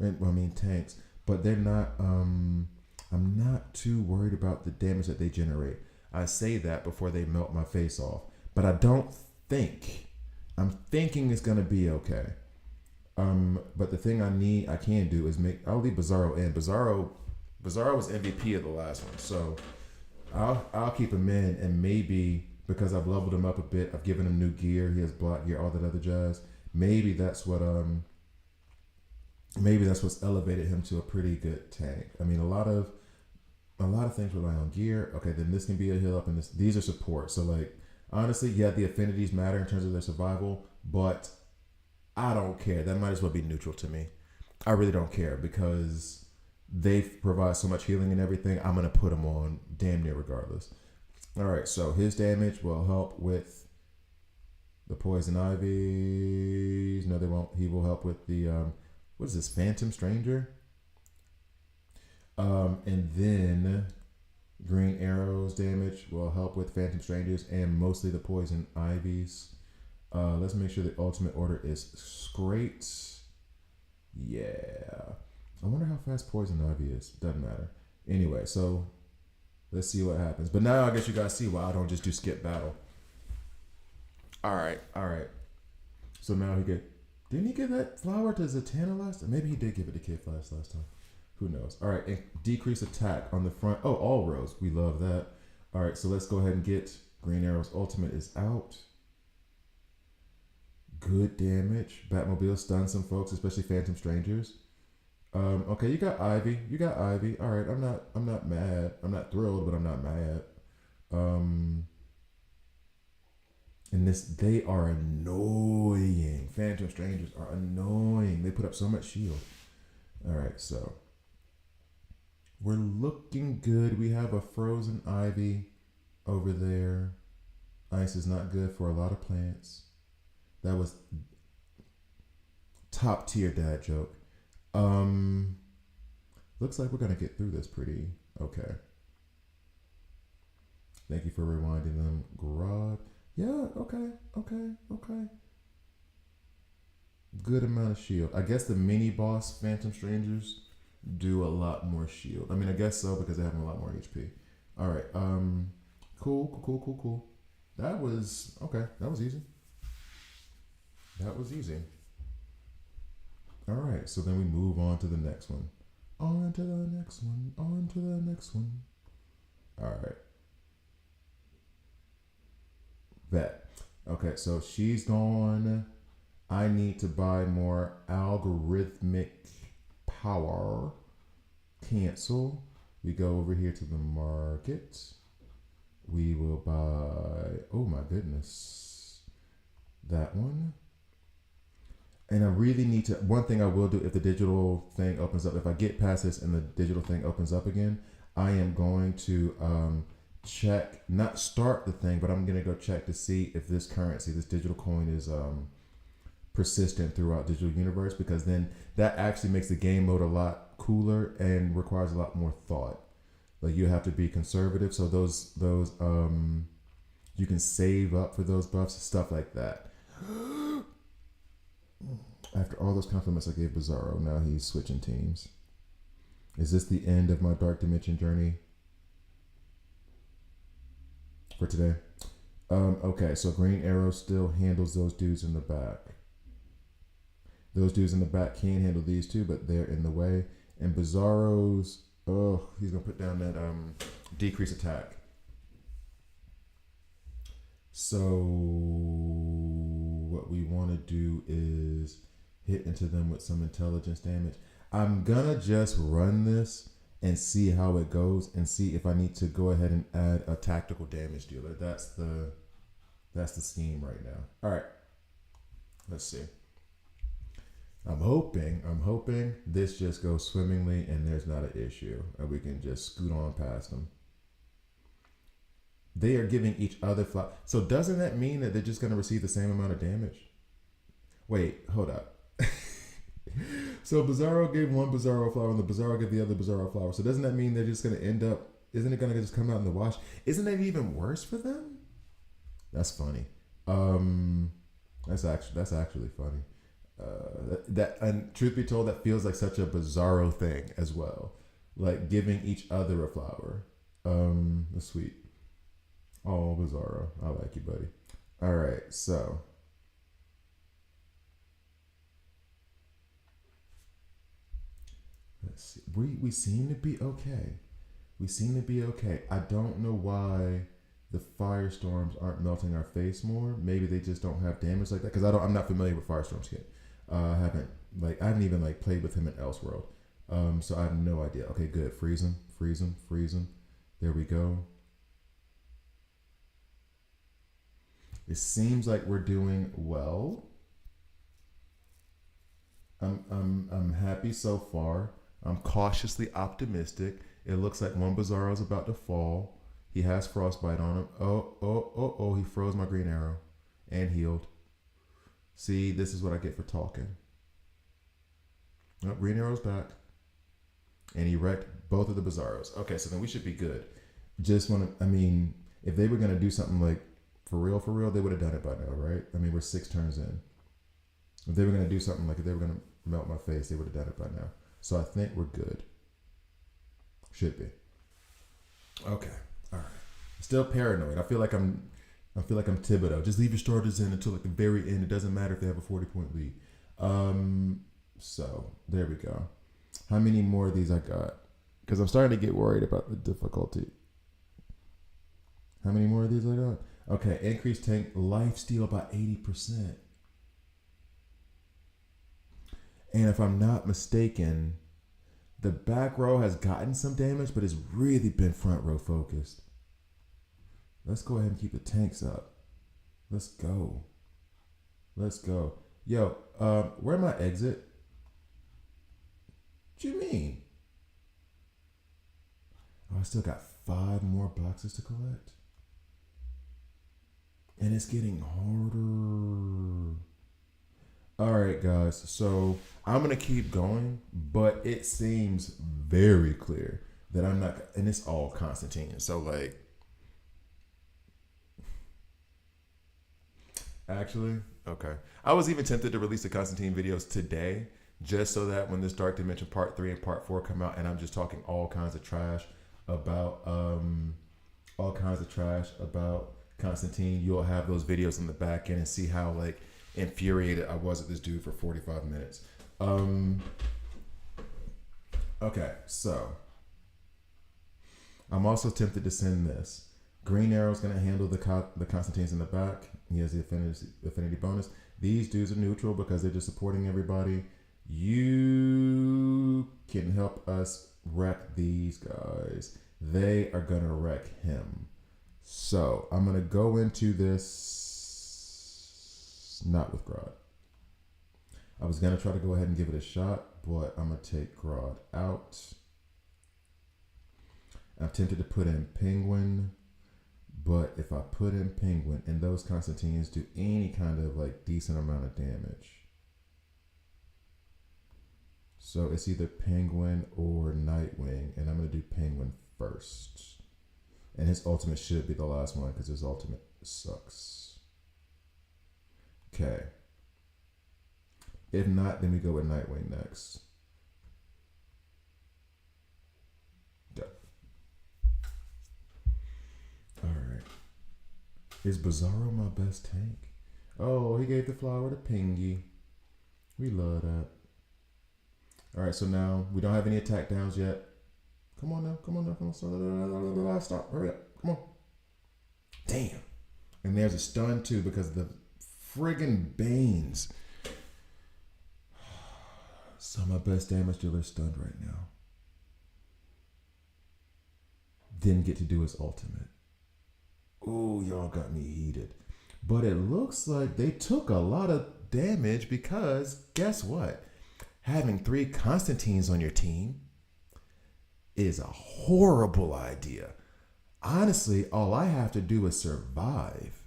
tanks, but they're not, I'm not too worried about the damage that they generate. I say that before they melt my face off, but I'm thinking it's going to be okay. But the thing I can do is I'll leave Bizarro in. Bizarro was MVP of the last one, so I'll keep him in, and maybe because I've leveled him up a bit, I've given him new gear, he has block gear, all that other jazz. Maybe that's what's elevated him to a pretty good tank. I mean, a lot of things rely on gear. Okay, then this can be a heal up, and these are support. So like, honestly, yeah, the affinities matter in terms of their survival, but I don't care. That might as well be neutral to me. I really don't care because they provide so much healing and everything. I'm going to put them on damn near regardless. All right, so his damage will help with the poison ivies. No, they won't. He will help with the, what is this, Phantom Stranger? And then green arrows damage will help with Phantom Strangers and mostly the poison ivies. Let's make sure the ultimate order is great. Yeah. I wonder how fast Poison Ivy is. Doesn't matter. Anyway, so let's see what happens. But now I guess you guys see why I don't just do skip battle. All right. So now didn't he give that flower to Zatanna last time? Maybe he did give it to Kid Flash last time. Who knows? All right, and decrease attack on the front. Oh, all rows. We love that. All right, so let's go ahead and get Green Arrow's ultimate is out. Good damage. Batmobile stuns some folks, especially Phantom Strangers. Okay, you got Ivy. All right, I'm not mad. I'm not thrilled, but I'm not mad. And they are annoying. Phantom Strangers are annoying. They put up so much shield. All right, so we're looking good. We have a frozen ivy over there. Ice is not good for a lot of plants. That was top tier dad joke. Looks like we're gonna get through this pretty okay. Thank you for rewinding them, Grod. Yeah, okay. Good amount of shield. I guess the mini boss Phantom Strangers do a lot more shield. I mean, I guess so because they have a lot more HP. All right. Cool. That was okay. That was easy. All right. So then we move on to the next one. On to the next one. All right. Bet. Okay, so she's gone. I need to buy more algorithmic power. Cancel. We go over here to the market. We will buy, oh my goodness, that one. And I really need to, one thing I will do if the digital thing opens up, if I get past this and the digital thing opens up again, I am going to check, not start the thing, but I'm going to go check to see if this currency, this digital coin is persistent throughout digital universe, because then that actually makes the game mode a lot cooler and requires a lot more thought. Like you have to be conservative, so those you can save up for those buffs, stuff like that. After all those compliments I gave Bizarro, now he's switching teams. Is this the end of my Dark Dimension journey for today? Okay, so Green Arrow still handles those dudes in the back. Those dudes in the back can't handle these two, but they're in the way. And Bizarro's, oh, he's going to put down that decrease attack. So what we want to do is hit into them with some intelligence damage. I'm going to just run this and see how it goes and see if I need to go ahead and add a tactical damage dealer. That's the scheme right now. All right. Let's see. I'm hoping this just goes swimmingly and there's not an issue and we can just scoot on past them. They are giving each other flower. So doesn't that mean that they're just going to receive the same amount of damage? Wait, hold up. So Bizarro gave one Bizarro flower and the Bizarro gave the other Bizarro flower. So doesn't that mean they're just going to end up, isn't it going to just come out in the wash? Isn't that even worse for them? That's funny. That's actually funny. That and truth be told, that feels like such a Bizarro thing as well, like giving each other a flower. That's sweet. Oh, Bizarro, I like you, buddy. All right, so let's see. We seem to be okay. I don't know why the firestorms aren't melting our face more. Maybe they just don't have damage like that, because I'm not familiar with firestorms yet. I haven't even played with him in Elseworld. So I have no idea. Okay, good. Freeze him. There we go. It seems like we're doing well. I'm happy so far. I'm cautiously optimistic. It looks like one Bizarro's about to fall. He has frostbite on him. Oh, he froze my green arrow and healed. See, this is what I get for talking. Oh, green arrow's back. And he wrecked both of the Bizarros. Okay, so then we should be good. If they were going to do something like for real, they would have done it by now, right? I mean, we're 6 turns in. If they were going to do something like if they were going to melt my face, they would have done it by now. So I think we're good. Should be. Okay. All right. Still paranoid. I feel like I'm Thibodeau. Just leave your starters in until like the very end. It doesn't matter if they have a 40-point lead. So there we go. How many more of these I got? Because I'm starting to get worried about the difficulty. How many more of these I got? Okay, increased tank life steal by 80%. And if I'm not mistaken, the back row has gotten some damage, but it's really been front row focused. Let's go ahead and keep the tanks up. Let's go. Let's go. Yo, where my exit? What you mean? Oh, I still got 5 more boxes to collect. And it's getting harder. All right, guys. So I'm going to keep going, but it seems very clear that I'm not, and it's all Constantine. So, like, actually, okay. I was even tempted to release the Constantine videos today, just so that when this Dark Dimension Part 3 and Part 4 come out, and I'm just talking all kinds of trash about Constantine, you'll have those videos in the back end and see how like infuriated I was at this dude for 45 minutes. Okay, so I'm also tempted to send this. Green Arrow's going to handle the Constantines in the back. He has the affinity bonus. These dudes are neutral because they're just supporting everybody. You can help us wreck these guys. They are going to wreck him. So I'm going to go into this not with Grodd. I was going to try to go ahead and give it a shot, but I'm going to take Grodd out. I'm tempted to put in Penguin, but if I put in Penguin and those Constantines do any kind of like decent amount of damage. So it's either Penguin or Nightwing, and I'm going to do Penguin first. And his ultimate should be the last one because his ultimate sucks. Okay. If not, then we go with Nightwing next. Go. Alright. Is Bizarro my best tank? Oh, he gave the flower to Pingy. We love that. Alright, so now we don't have any attack downs yet. Come on now, come on now, come on. Stop, hurry up, come on. Damn. And there's a stun too because of the friggin' Banes. So my best damage dealer stunned right now. Didn't get to do his ultimate. Ooh, y'all got me heated. But it looks like they took a lot of damage because guess what? Having 3 Constantines on your team is a horrible idea. Honestly, all I have to do is survive.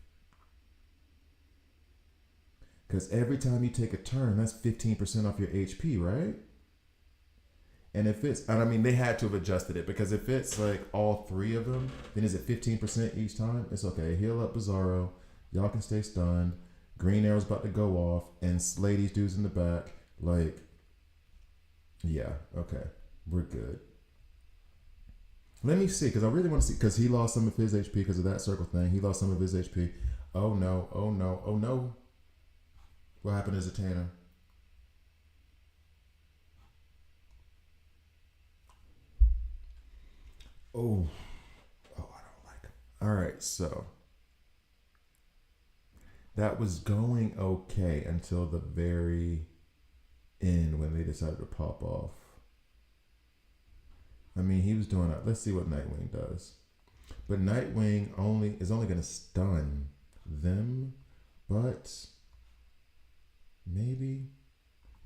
Because every time you take a turn, that's 15% off your HP, right? And if it's, and I mean, they had to have adjusted it because if it's like all 3 of them, then is it 15% each time? It's okay. Heal up Bizarro. Y'all can stay stunned. Green Arrow's about to go off and slay these dudes in the back. Like, yeah, okay. We're good. Let me see, because I really want to see, because he lost some of his HP because of that circle thing. He lost some of his HP. Oh no, oh no, oh no. What happened to Zatanna? Oh, I don't like him. All right, so that was going okay until the very end when they decided to pop off. I mean, he was doing that. Let's see what Nightwing does. But Nightwing is only going to stun them, but maybe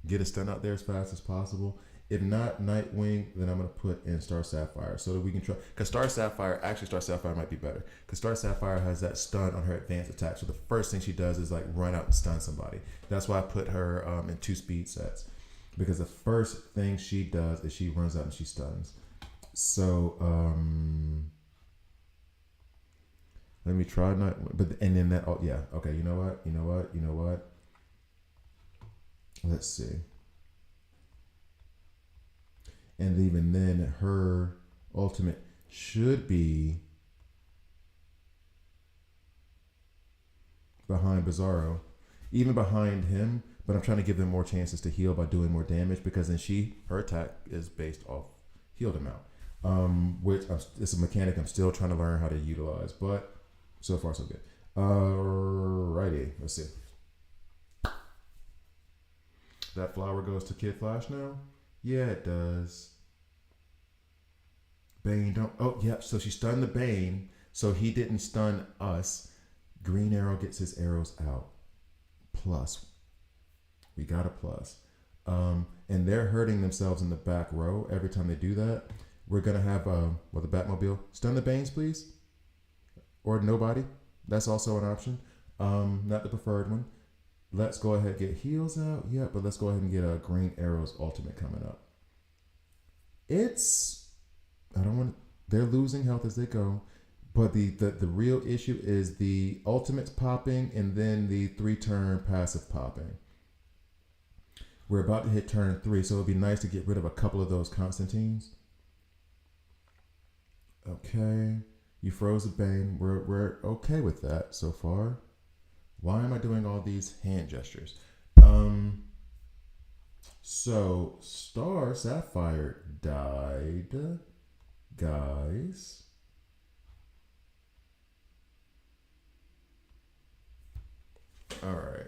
get a stun out there as fast as possible. If not Nightwing, then I'm going to put in Star Sapphire so that we can try. Because Star Sapphire might be better. Because Star Sapphire has that stun on her advanced attack. So the first thing she does is like run out and stun somebody. That's why I put her in 2 speed sets. Because the first thing she does is she runs out and she stuns. So let me try Nightwing. And then that, oh yeah, okay, you know what? Let's see. And even then, her ultimate should be behind Bizarro, even behind him. But I'm trying to give them more chances to heal by doing more damage because then her attack is based off healed amount, which it's a mechanic I'm still trying to learn how to utilize. But so far so good. Alrighty, let's see. That flower goes to Kid Flash now. Yeah, it does. Bane don't. Oh, yeah. So she stunned the Bane, so he didn't stun us. Green Arrow gets his arrows out. Plus. We got a plus. And they're hurting themselves in the back row every time they do that. We're going to have, the Batmobile. Stun the Banes, please. Or nobody. That's also an option. Not the preferred one. Let's go ahead and get heals out. Yeah, but let's go ahead and get a Green Arrow's ultimate coming up. They're losing health as they go. But the real issue is the ultimates popping and then the 3-turn passive popping. We're about to hit turn 3, so it'd be nice to get rid of a couple of those Constantines. Okay. You froze the Bane. We're okay with that so far. Why am I doing all these hand gestures? So Star Sapphire died, guys. All right.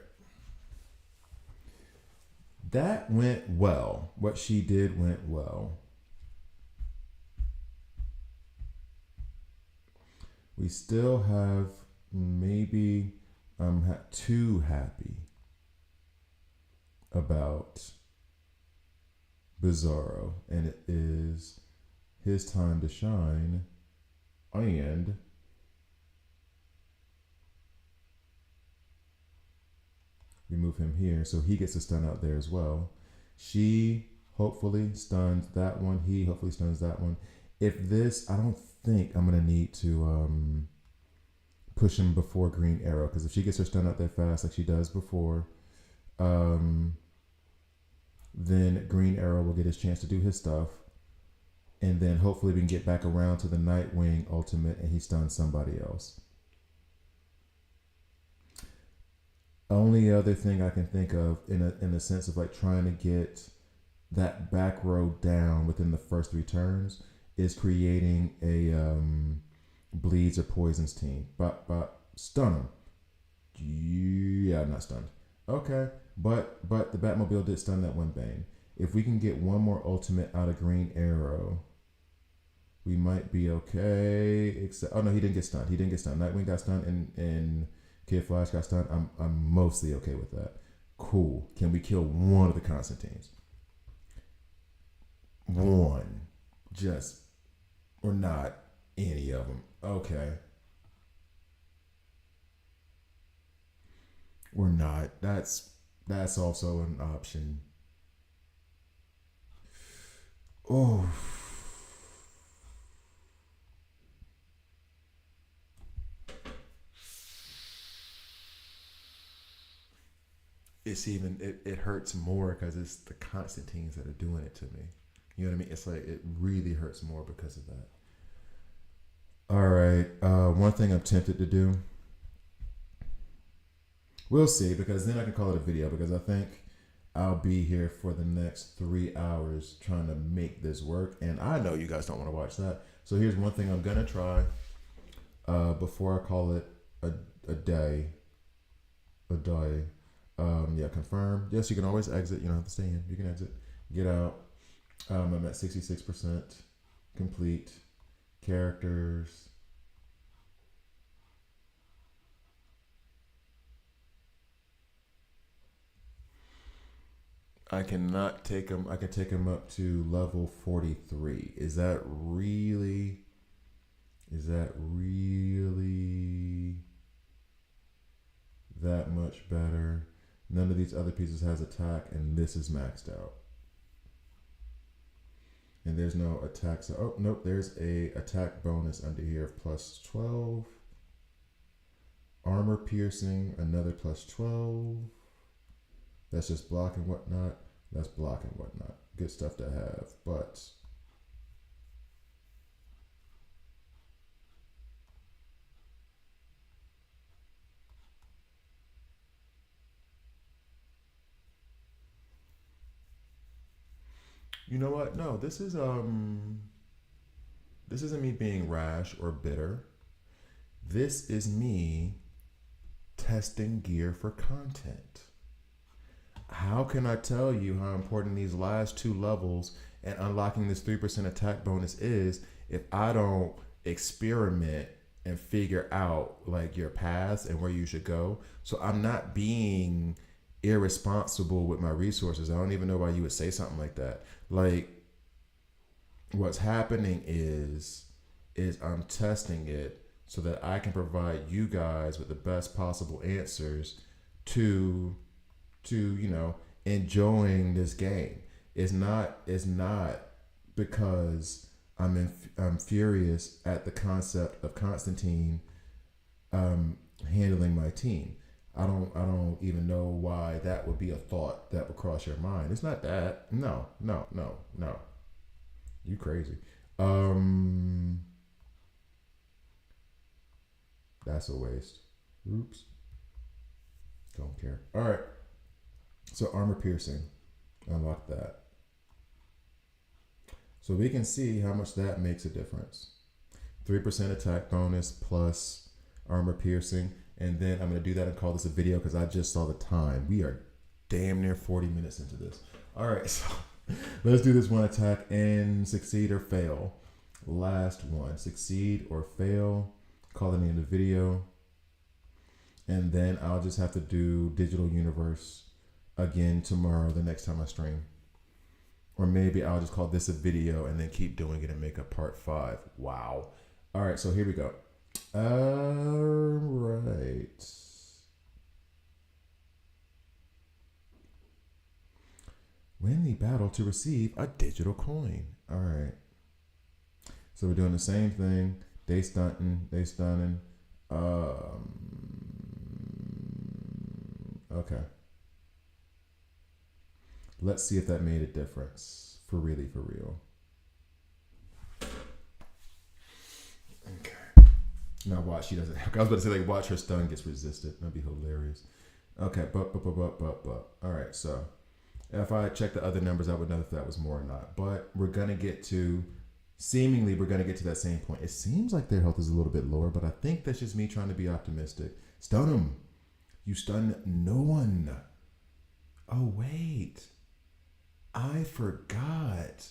That went well. What she did went well. We still have maybe I'm too happy about Bizarro, and it is his time to shine. And we move him here, so he gets a stun out there as well. She hopefully stuns that one. He hopefully stuns that one. If this, I don't think I'm gonna need to push him before Green Arrow, because if she gets her stun out there fast like she does before, then Green Arrow will get his chance to do his stuff, and then hopefully we can get back around to the Nightwing ultimate and he stuns somebody else. Only other thing I can think of in a sense of like trying to get that back row down within the first 3 turns is creating a bleeds or poisons team. But stun him. Yeah, not stunned. Okay, but the Batmobile did stun that one Bane. If we can get one more ultimate out of Green Arrow, we might be okay. Except, oh no, he didn't get stunned. Nightwing got stunned and Kid Flash got stunned. I'm mostly okay with that. Cool. Can we kill one of the Constantines? One. Just, or not any of them. Okay. Or not. That's also an option. Oh. It's even, it hurts more because it's the Constantines that are doing it to me. You know what I mean? It's like, it really hurts more because of that. All right. One thing I'm tempted to do, we'll see, because then I can call it a video, because I think I'll be here for the next 3 hours trying to make this work. And I know you guys don't want to watch that. So here's one thing I'm going to try before I call it a day. Yeah, confirm. Yes, you can always exit. You don't have to stay in. You can exit. Get out. I'm at 66%. Complete. Characters. I cannot take him. I can take him up to level 43. Is that really that much better? None of these other pieces has attack, and this is maxed out. And there's no attack. So, oh, nope, there's a attack bonus under here of plus 12. Armor piercing, another plus 12. That's just block and whatnot. That's block and whatnot. Good stuff to have, but you know what? No, this isn't me being rash or bitter. This is me testing gear for content. How can I tell you how important these last 2 levels and unlocking this 3% attack bonus is if I don't experiment and figure out like your paths and where you should go. So I'm not being irresponsible with my resources. I don't even know why you would say something like that. Like what's happening is I'm testing it so that I can provide you guys with the best possible answers to enjoying this game. It's not because I'm furious at the concept of Constantine handling my team. I don't even know why that would be a thought that would cross your mind. It's not that. No. You crazy. That's a waste. Oops. Don't care. All right. So armor piercing. Unlock that. So we can see how much that makes a difference. 3% attack bonus plus armor piercing. And then I'm going to do that and call this a video because I just saw the time. We are damn near 40 minutes into this. All right. So let's do this one attack and succeed or fail. Last one. Succeed or fail. Call the name of the video. And then I'll just have to do Digital Universe again tomorrow, the next time I stream. Or maybe I'll just call this a video and then keep doing it and make a part 5. Wow. All right, so here we go. All right. Win the battle to receive a digital coin. All right. So we're doing the same thing. They stunting. Okay. Let's see if that made a difference. For real. Okay. Now watch, she doesn't. I was about to say like watch her stun gets resisted. That'd be hilarious. Okay, but. All right, so if I check the other numbers, I would know if that was more or not. But we're gonna get to that same point. It seems like their health is a little bit lower, but I think that's just me trying to be optimistic. Stun them. You stun no one. Oh wait. I forgot.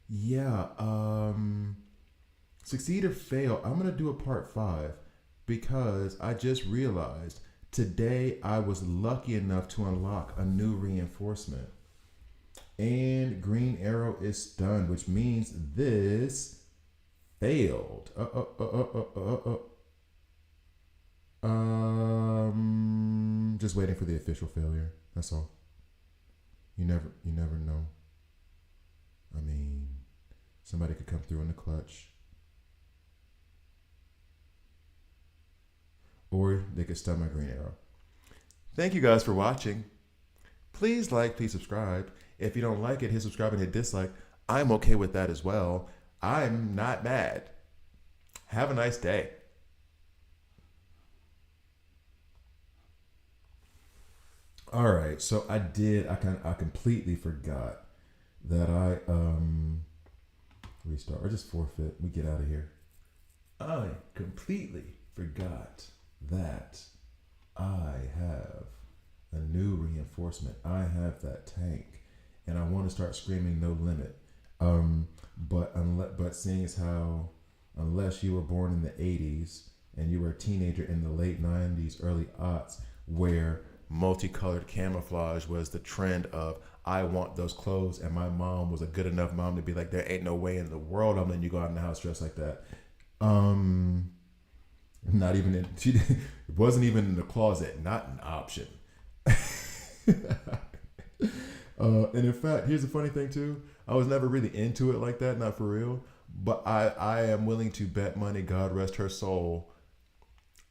Yeah, succeed or fail. I'm going to do a part 5 because I just realized today I was lucky enough to unlock a new reinforcement. And green arrow is stunned, which means this failed. Just waiting for the official failure. That's all. You never know. I mean, somebody could come through in the clutch. Or they could stun my green arrow. Thank you guys for watching. Please like, please subscribe. If you don't like it, hit subscribe and hit dislike. I'm okay with that as well. I'm not mad. Have a nice day. All right, so I completely forgot that I restart or just forfeit. We get out of here. I completely forgot that I have a new reinforcement. I have that tank, and I want to start screaming no limit. But seeing as how unless you were born in the 80s and you were a teenager in the late 90s, early aughts, where multicolored camouflage was the trend of I want those clothes, and my mom was a good enough mom to be like, there ain't no way in the world I'm letting you go out in the house dressed like that. Not even in, it wasn't even in the closet, not an option. And in fact, here's the funny thing too, I was never really into it like that, not for real, but I am willing to bet money, God rest her soul,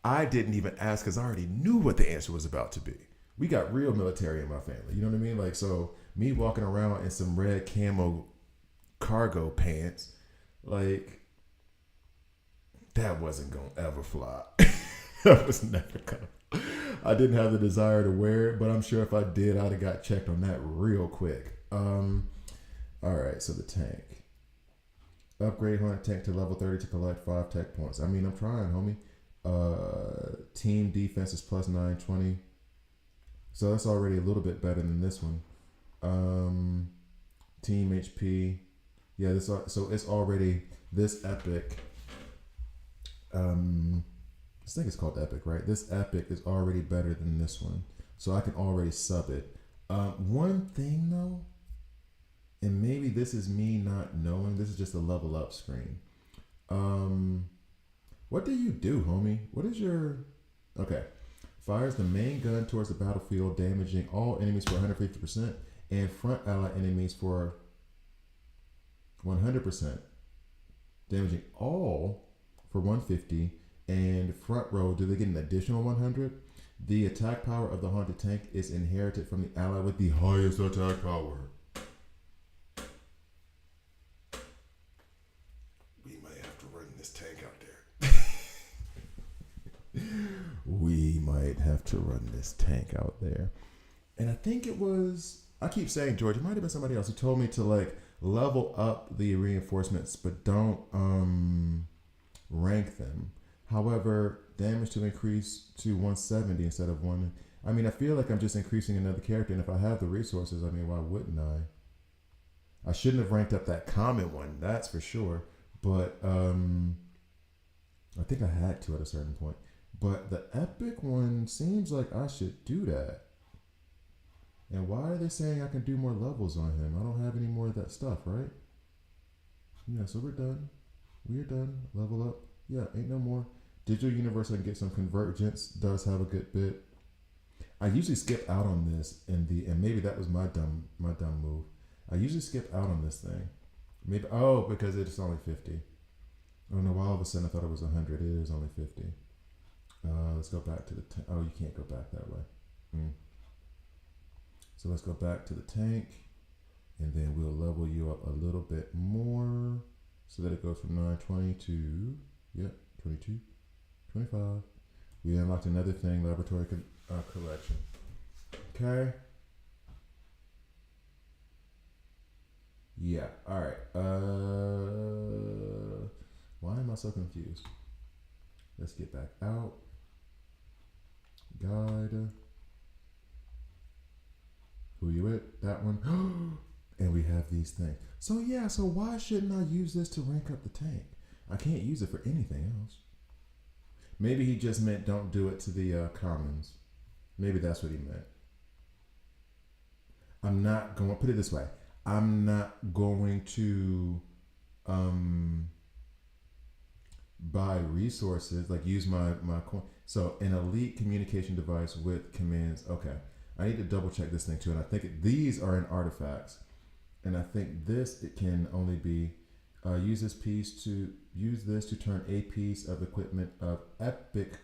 I didn't even ask because I already knew what the answer was about to be. We got real military in my family. You know what I mean? Like, so me walking around in some red camo cargo pants, like, that wasn't going to ever fly. That was never going to. I didn't have the desire to wear it, but I'm sure if I did, I'd have got checked on that real quick. All right, so the tank. Upgrade Hunt tank to level 30 to collect 5 tech points. I mean, I'm trying, homie. Team defense is plus 920. So that's already a little bit better than this one. Team HP. Yeah, so it's already this epic. This thing is called Epic, right? This Epic is already better than this one. So I can already sub it. One thing though, and maybe this is me not knowing, this is just a level up screen. What do you do, homie? What is your... Okay. Fires the main gun towards the battlefield, damaging all enemies for 150% and front ally enemies for 100%. Damaging all for 150 and front row, do they get an additional 100? The attack power of the haunted tank is inherited from the ally with the highest attack power. We might have to run this tank out there. We might have to run this tank out there. And I think it was, I keep saying George, it might have been somebody else who told me to like level up the reinforcements, but don't rank them. However, damage to increase to 170 instead of 1. I mean, I feel like I'm just increasing another character, and if I have the resources, I mean, why wouldn't I? I shouldn't have ranked up that common one, that's for sure. But I think I had to at a certain point. But the epic one seems like I should do that. And why are they saying I can do more levels on him? I don't have any more of that stuff, right? Yeah, so we're done. We're done. Level up. Yeah, ain't no more. Digital Universe, I can get some convergence. Does have a good bit. I usually skip out on this and maybe that was my dumb move. I usually skip out on this thing. Maybe because it's only 50. I don't know why all of a sudden I thought it was 100. It is only 50. Let's go back to the tank. Oh, you can't go back that way. So let's go back to the tank, and then we'll level you up a little bit more so that it goes from 920 to 22, 25. We unlocked another thing, laboratory collection. Okay. Yeah. All right. Why am I so confused? Let's get back out. Guide. Who you with? That one. And we have these things. So yeah, so why shouldn't I use this to rank up the tank? I can't use it for anything else. Maybe he just meant don't do it to the commons. Maybe that's what he meant. I'm not going, put it this way. I'm not going to buy resources, like use my coin. So an elite communication device with commands. Okay. I need to double check this thing too. And I think these are in artifacts. And I think this, it can only be, use this to turn a piece of equipment of epic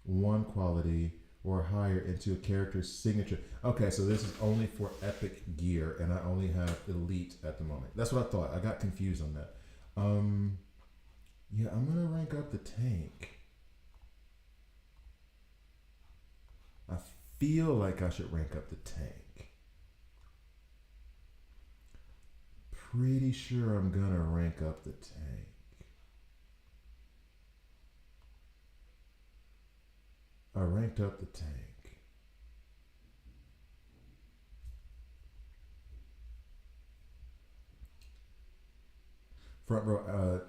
1 quality or higher into a character's signature. Okay, so this is only for epic gear, and I only have elite at the moment. That's what I thought. I got confused on that. Yeah, I'm gonna rank up the tank. I feel like I should rank up the tank. Pretty sure I'm gonna rank up the tank. I ranked up the tank. Front row,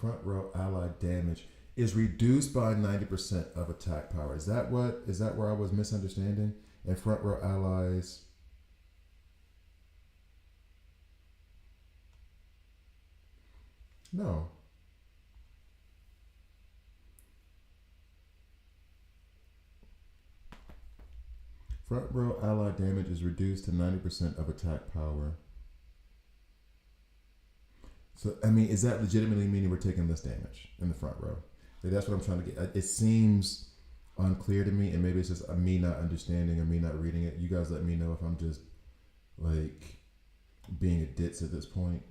front row allied damage is reduced by 90% of attack power. Is that where I was misunderstanding? And front row allies. No. Front row allied damage is reduced to 90% of attack power. So, I mean, is that legitimately meaning we're taking less damage in the front row? Like, that's what I'm trying to get. It seems unclear to me, and maybe it's just me not understanding or me not reading it. You guys let me know if I'm just, like, being a ditz at this point.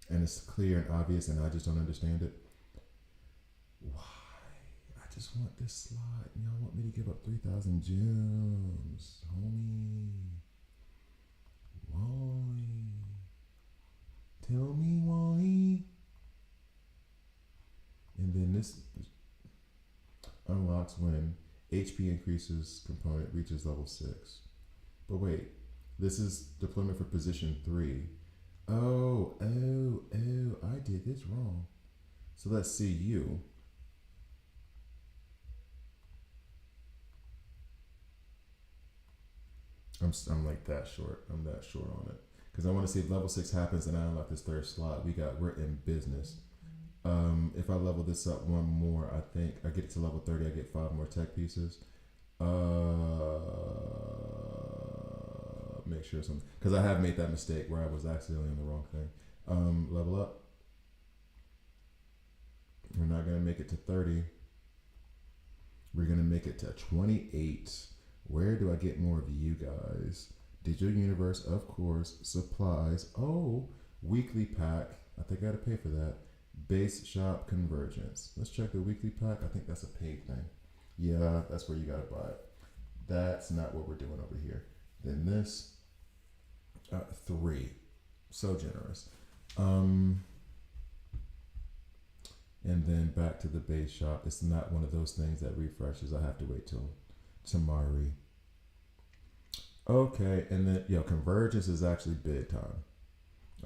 And it's clear and obvious, and I just don't understand it. Why? I just want this slot. Y'all want me to give up 3,000 gems, homie? Why? Tell me why. And then this unlocks when HP increases component reaches level 6. But wait, this is deployment for position 3. Oh, I did this wrong. So let's see you. I'm like that short. I'm that short on it. Because I want to see if level 6 happens and I unlock this third slot. We're in business. If I level this up one more, I think I get to level 30, I get 5 more tech pieces. Make sure something, because I have made that mistake where I was accidentally on the wrong thing. Level up. We're not going to make it to 30. We're going to make it to 28. Where do I get more of you guys? Digital Universe, of course. Supplies. Oh, weekly pack. I think I got to pay for that. Base shop convergence. Let's check the weekly pack. I think that's a paid thing. Yeah, that's where you got to buy it. That's not what we're doing over here. Then this, 3. So generous. And then back to the base shop. It's not one of those things that refreshes. I have to wait till tomorrow. Okay, and then convergence is actually big time.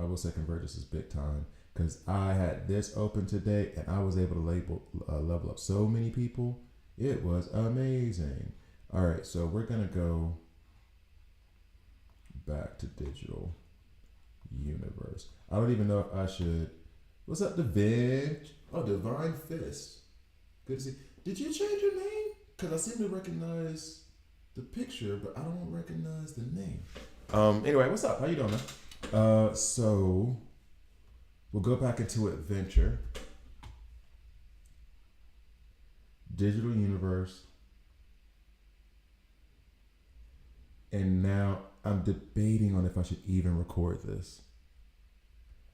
I will say convergence is big time because I had this open today and I was able to level up so many people. It was amazing. All right, so we're gonna go back to digital universe. I don't even know if I should. What's up, Divine? Oh, Divine Fist. Good to see. Did you change your name? Because I seem to recognize the picture, but I don't recognize the name. Anyway, what's up? How you doing, man? So we'll go back into adventure. Digital universe. And now I'm debating on if I should even record this.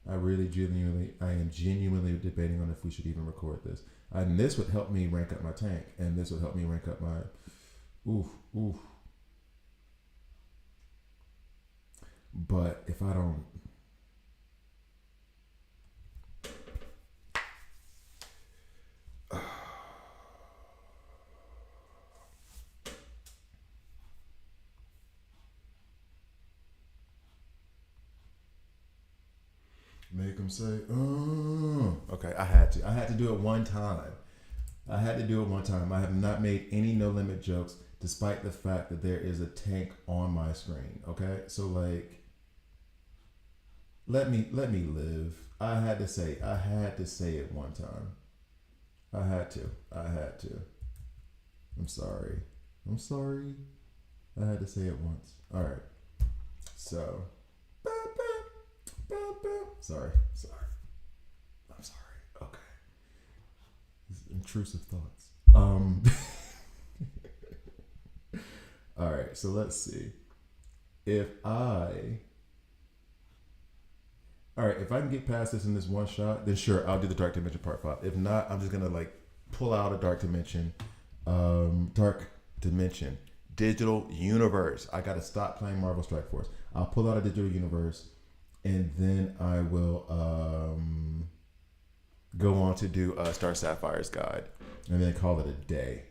I am genuinely debating on if we should even record this. And this would help me rank up my tank. And this would help me rank up my, oof. But if I don't, make them say, oh. Okay, I had to do it one time. I have not made any no limit jokes, despite the fact that there is a tank on my screen. Okay, so like, let me live. I had to say it one time. I had to. I'm sorry. I had to say it once. All right. So. Sorry. I'm sorry. Okay. Intrusive thoughts. All right. So let's see. If I can get past this in this one shot, then sure, I'll do the Dark Dimension Part 5. If not, I'm just gonna like pull out a Dark Dimension, Digital Universe. I gotta stop playing Marvel Strike Force. I'll pull out a Digital Universe, and then I will go on to do Star Sapphire's Guide, and then call it a day.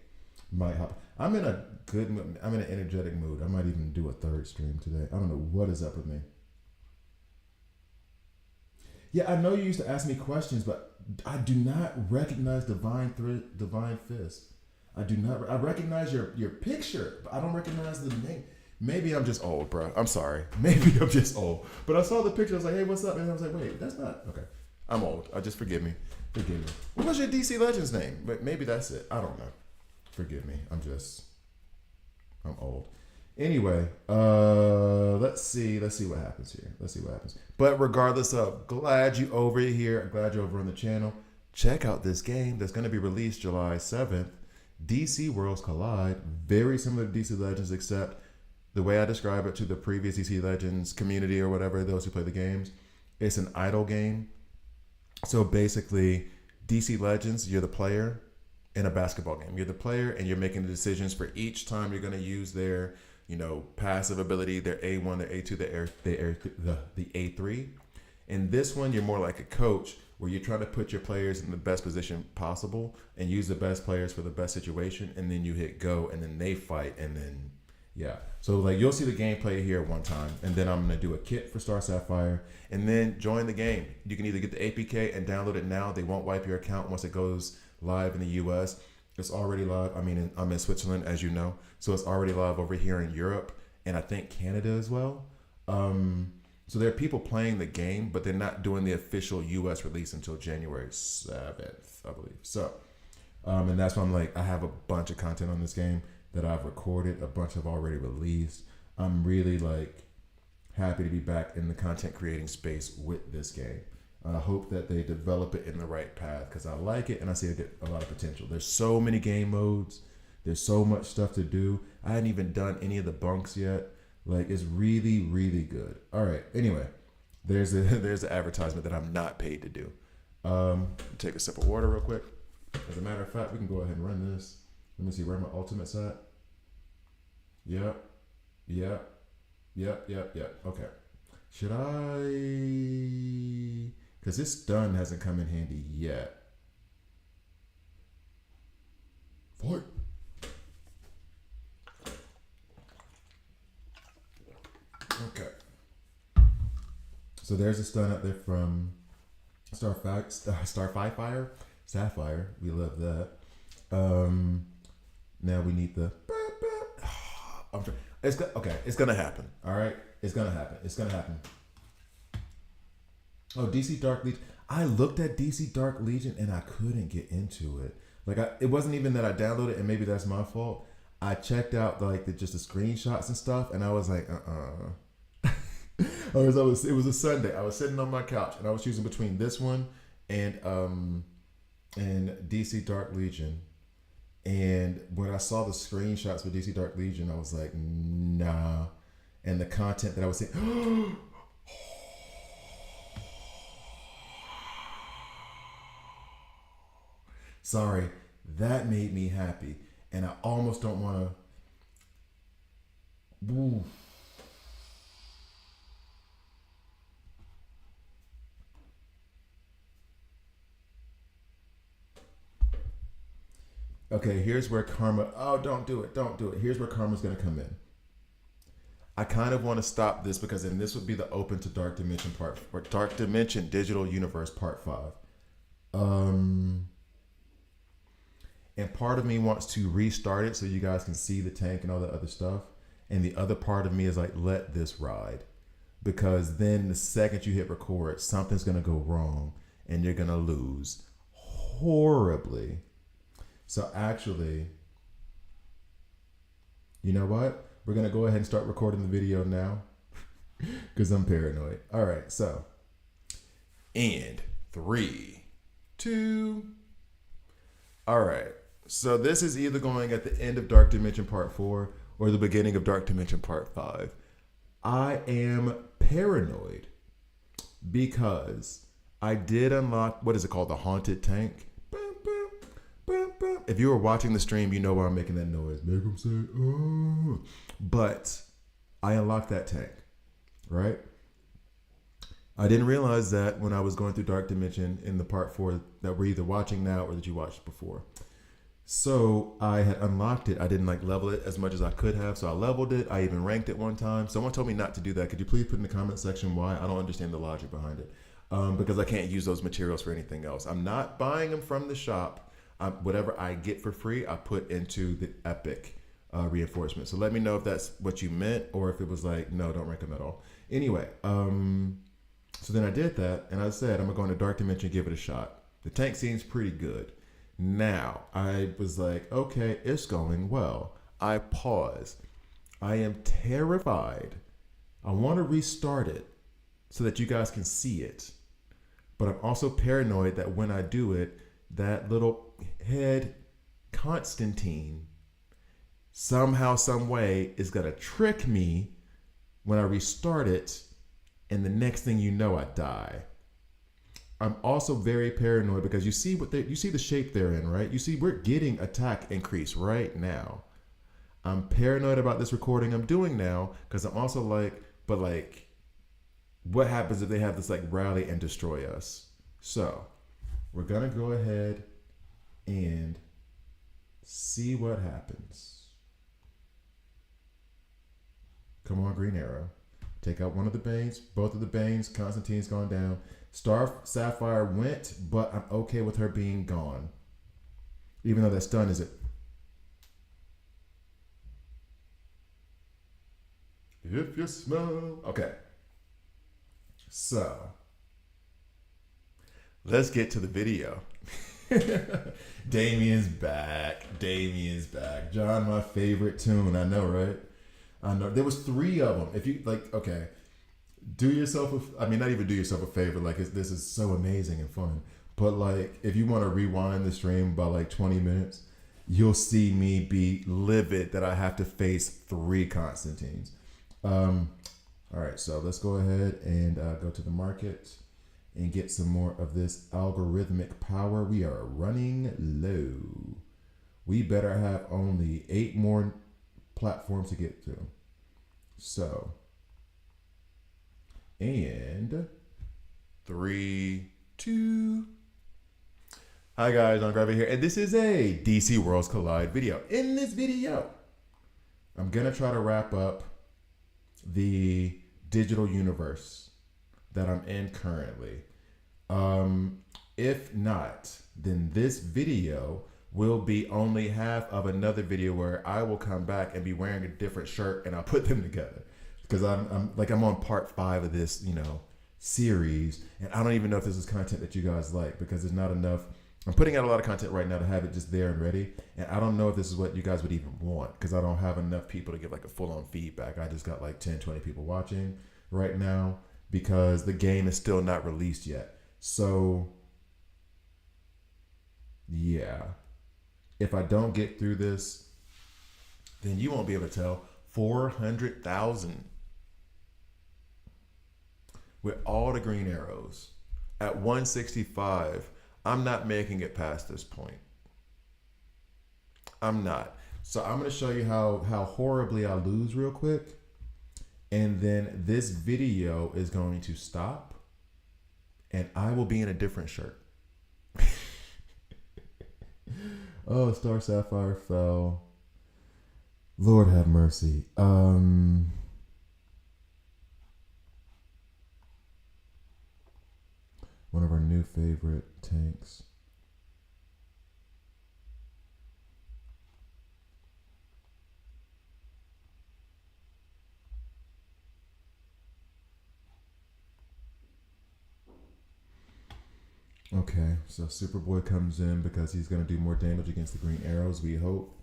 I'm in a good mood. I'm in an energetic mood. I might even do a third stream today. I don't know what is up with me. Yeah, I know you used to ask me questions, but I do not recognize Divine Fist. I do not. I recognize your picture, but I don't recognize the name. Maybe I'm just old, bro. I'm sorry. Maybe I'm just old. But I saw the picture. I was like, hey, what's up? And I was like, wait, that's not. Okay. I'm old. Just forgive me. What was your DC Legends name? But maybe that's it. I don't know. Forgive me. I'm old. Anyway, let's see what happens here. But regardless of, glad you over here. I'm glad you're over on the channel. Check out this game that's going to be released July 7th. DC Worlds Collide. Very similar to DC Legends, except the way I describe it to the previous DC Legends community or whatever, those who play the games, it's an idle game. So basically, DC Legends, you're the player in a basketball game. You're the player and you're making the decisions for each time you're going to use their, passive ability, their A1, their A2, the A3. In this one, you're more like a coach where you're trying to put your players in the best position possible and use the best players for the best situation. And then you hit go and then they fight and then Yeah. So like you'll see the gameplay here one time, and then I'm gonna do a kit for Star Sapphire, and then join the game. You can either get the APK and download it now. They won't wipe your account once it goes live in the US. It's already live. I mean, I'm in Switzerland, as you know, so it's already live over here in Europe, and I think Canada as well. So there are people playing the game, but they're not doing the official US release until January 7th, I believe. So, and that's why I'm like, I have a bunch of content on this game that I've recorded, a bunch I've already released. I'm really like happy to be back in the content creating space with this game. I hope that they develop it in the right path because I like it and I see a lot of potential. There's so many game modes. There's so much stuff to do. I hadn't even done any of the bunks yet. Like it's really, really good. All right. Anyway, there's the advertisement that I'm not paid to do. Take a sip of water real quick. As a matter of fact, we can go ahead and run this. Let me see where my ultimate's at. Yep. Okay. Should I? Because this stun hasn't come in handy yet. Fight. Okay. So there's a stun up there from Sapphire. We love that. Now we need the. It's gonna happen. All right, it's gonna happen. Oh, DC Dark Legion. I looked at DC Dark Legion and I couldn't get into it. Like, it wasn't even that I downloaded, and maybe that's my fault. I checked out just the screenshots and stuff, and I was like, it was a Sunday. I was sitting on my couch and I was choosing between this one and DC Dark Legion. And when I saw the screenshots for DC Dark Legion, I was like, nah. And the content that I was seeing, sorry, that made me happy. And I almost don't want to. Okay, here's where karma. Oh, don't do it. Here's where karma's going to come in. I kind of want to stop this because then this would be the open to Dark Dimension part, or Dark Dimension Digital Universe part 5. And part of me wants to restart it so you guys can see the tank and all that other stuff. And the other part of me is like, let this ride. Because then the second you hit record, something's going to go wrong and you're going to lose horribly. So actually, you know what? We're going to go ahead and start recording the video now because I'm paranoid. All right, so. And 3, 2. All right. So this is either going at the end of Dark Dimension Part 4 or the beginning of Dark Dimension Part 5. I am paranoid because I did unlock, what is it called? The Haunted Tank. If you were watching the stream, you know why I'm making that noise. Make them say, oh. But I unlocked that tank, right? I didn't realize that when I was going through Dark Dimension in the part 4 that we're either watching now or that you watched before. So I had unlocked it. I didn't level it as much as I could have. So I leveled it. I even ranked it one time. Someone told me not to do that. Could you please put in the comment section why? I don't understand the logic behind it. Because I can't use those materials for anything else. I'm not buying them from the shop. Whatever I get for free, I put into the Epic reinforcement. So let me know if that's what you meant or if it was like, no, don't rank them at all. Anyway, so then I did that and I said, I'm going to go into Dark Dimension and give it a shot. The tank seems pretty good. Now, I was like, okay, it's going well. I paused. I am terrified. I want to restart it so that you guys can see it. But I'm also paranoid that when I do it, that little head Constantine somehow, some way is going to trick me when I restart it. And the next thing you know, I die. I'm also very paranoid because you see the shape they're in, right? You see, we're getting attack increase right now. I'm paranoid about this recording I'm doing now because I'm also like, but like, what happens if they have this like rally and destroy us? So we're gonna go ahead and see what happens. Come on, Green Arrow. Take out one of the Banes, both of the Banes. Constantine's gone down. Sapphire went, but I'm okay with her being gone. Even though that stun is it. If you smell. Okay. So, let's get to the video. Damien's back. Damien's back. John, my favorite tune. I know, right? I know. There was 3 of them. If you like, okay, do yourself not even do yourself a favor. Like this is so amazing and fun. But like, if you want to rewind the stream by like 20 minutes, you'll see me be livid that I have to face 3 Constantines. All right, so let's go ahead and go to the market and get some more of this algorithmic power. We are running low. We better have only 8 more platforms to get to. So, and 3, 2. Hi guys, I'm Gravity here, and this is a DC Worlds Collide video. In this video, I'm gonna try to wrap up the digital universe that I'm in currently. If not, then this video will be only half of another video where I will come back and be wearing a different shirt and I'll put them together. Because I'm on part 5 of this, series, and I don't even know if this is content that you guys like, because there's not enough. I'm putting out a lot of content right now to have it just there and ready, and I don't know if this is what you guys would even want, because I don't have enough people to give like a full-on feedback. I just got like 10, 20 people watching right now because the game is still not released yet. So yeah, if I don't get through this, then you won't be able to tell. 400,000 with all the green arrows at 165. I'm not making it past this point. I'm not. So I'm going to show you how horribly I lose real quick. And then this video is going to stop. And I will be in a different shirt. Oh, Star Sapphire fell. Lord have mercy. One of our new favorite tanks. Okay, so Superboy comes in because he's going to do more damage against the green arrows, we hope.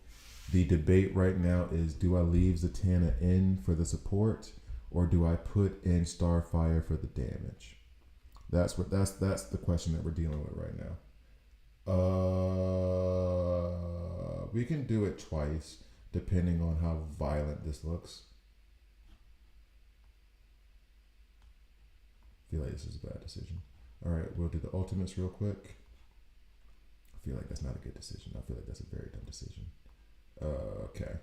The debate right now is, do I leave Zatanna in for the support, or do I put in Starfire for the damage? That's the question that we're dealing with right now. We can do it twice, depending on how violent this looks. I feel like this is a bad decision. All right, we'll do the ultimates real quick. I feel like that's not a good decision. I feel like that's a very dumb decision. Okay.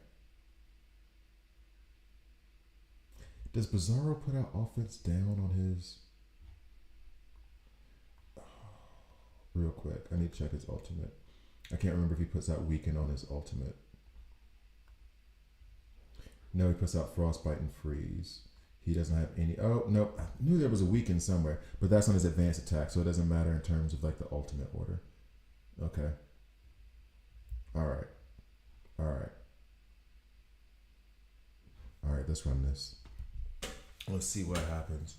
Does Bizarro put out offense down on his... real quick, I need to check his ultimate. I can't remember if he puts out weaken on his ultimate. No, he puts out frostbite and freeze. He doesn't have any. Oh no, I knew there was a weaken somewhere, but that's on his advanced attack, so it doesn't matter in terms of like the ultimate order. Okay. All right. All right. All right. Let's run this. Let's see what happens.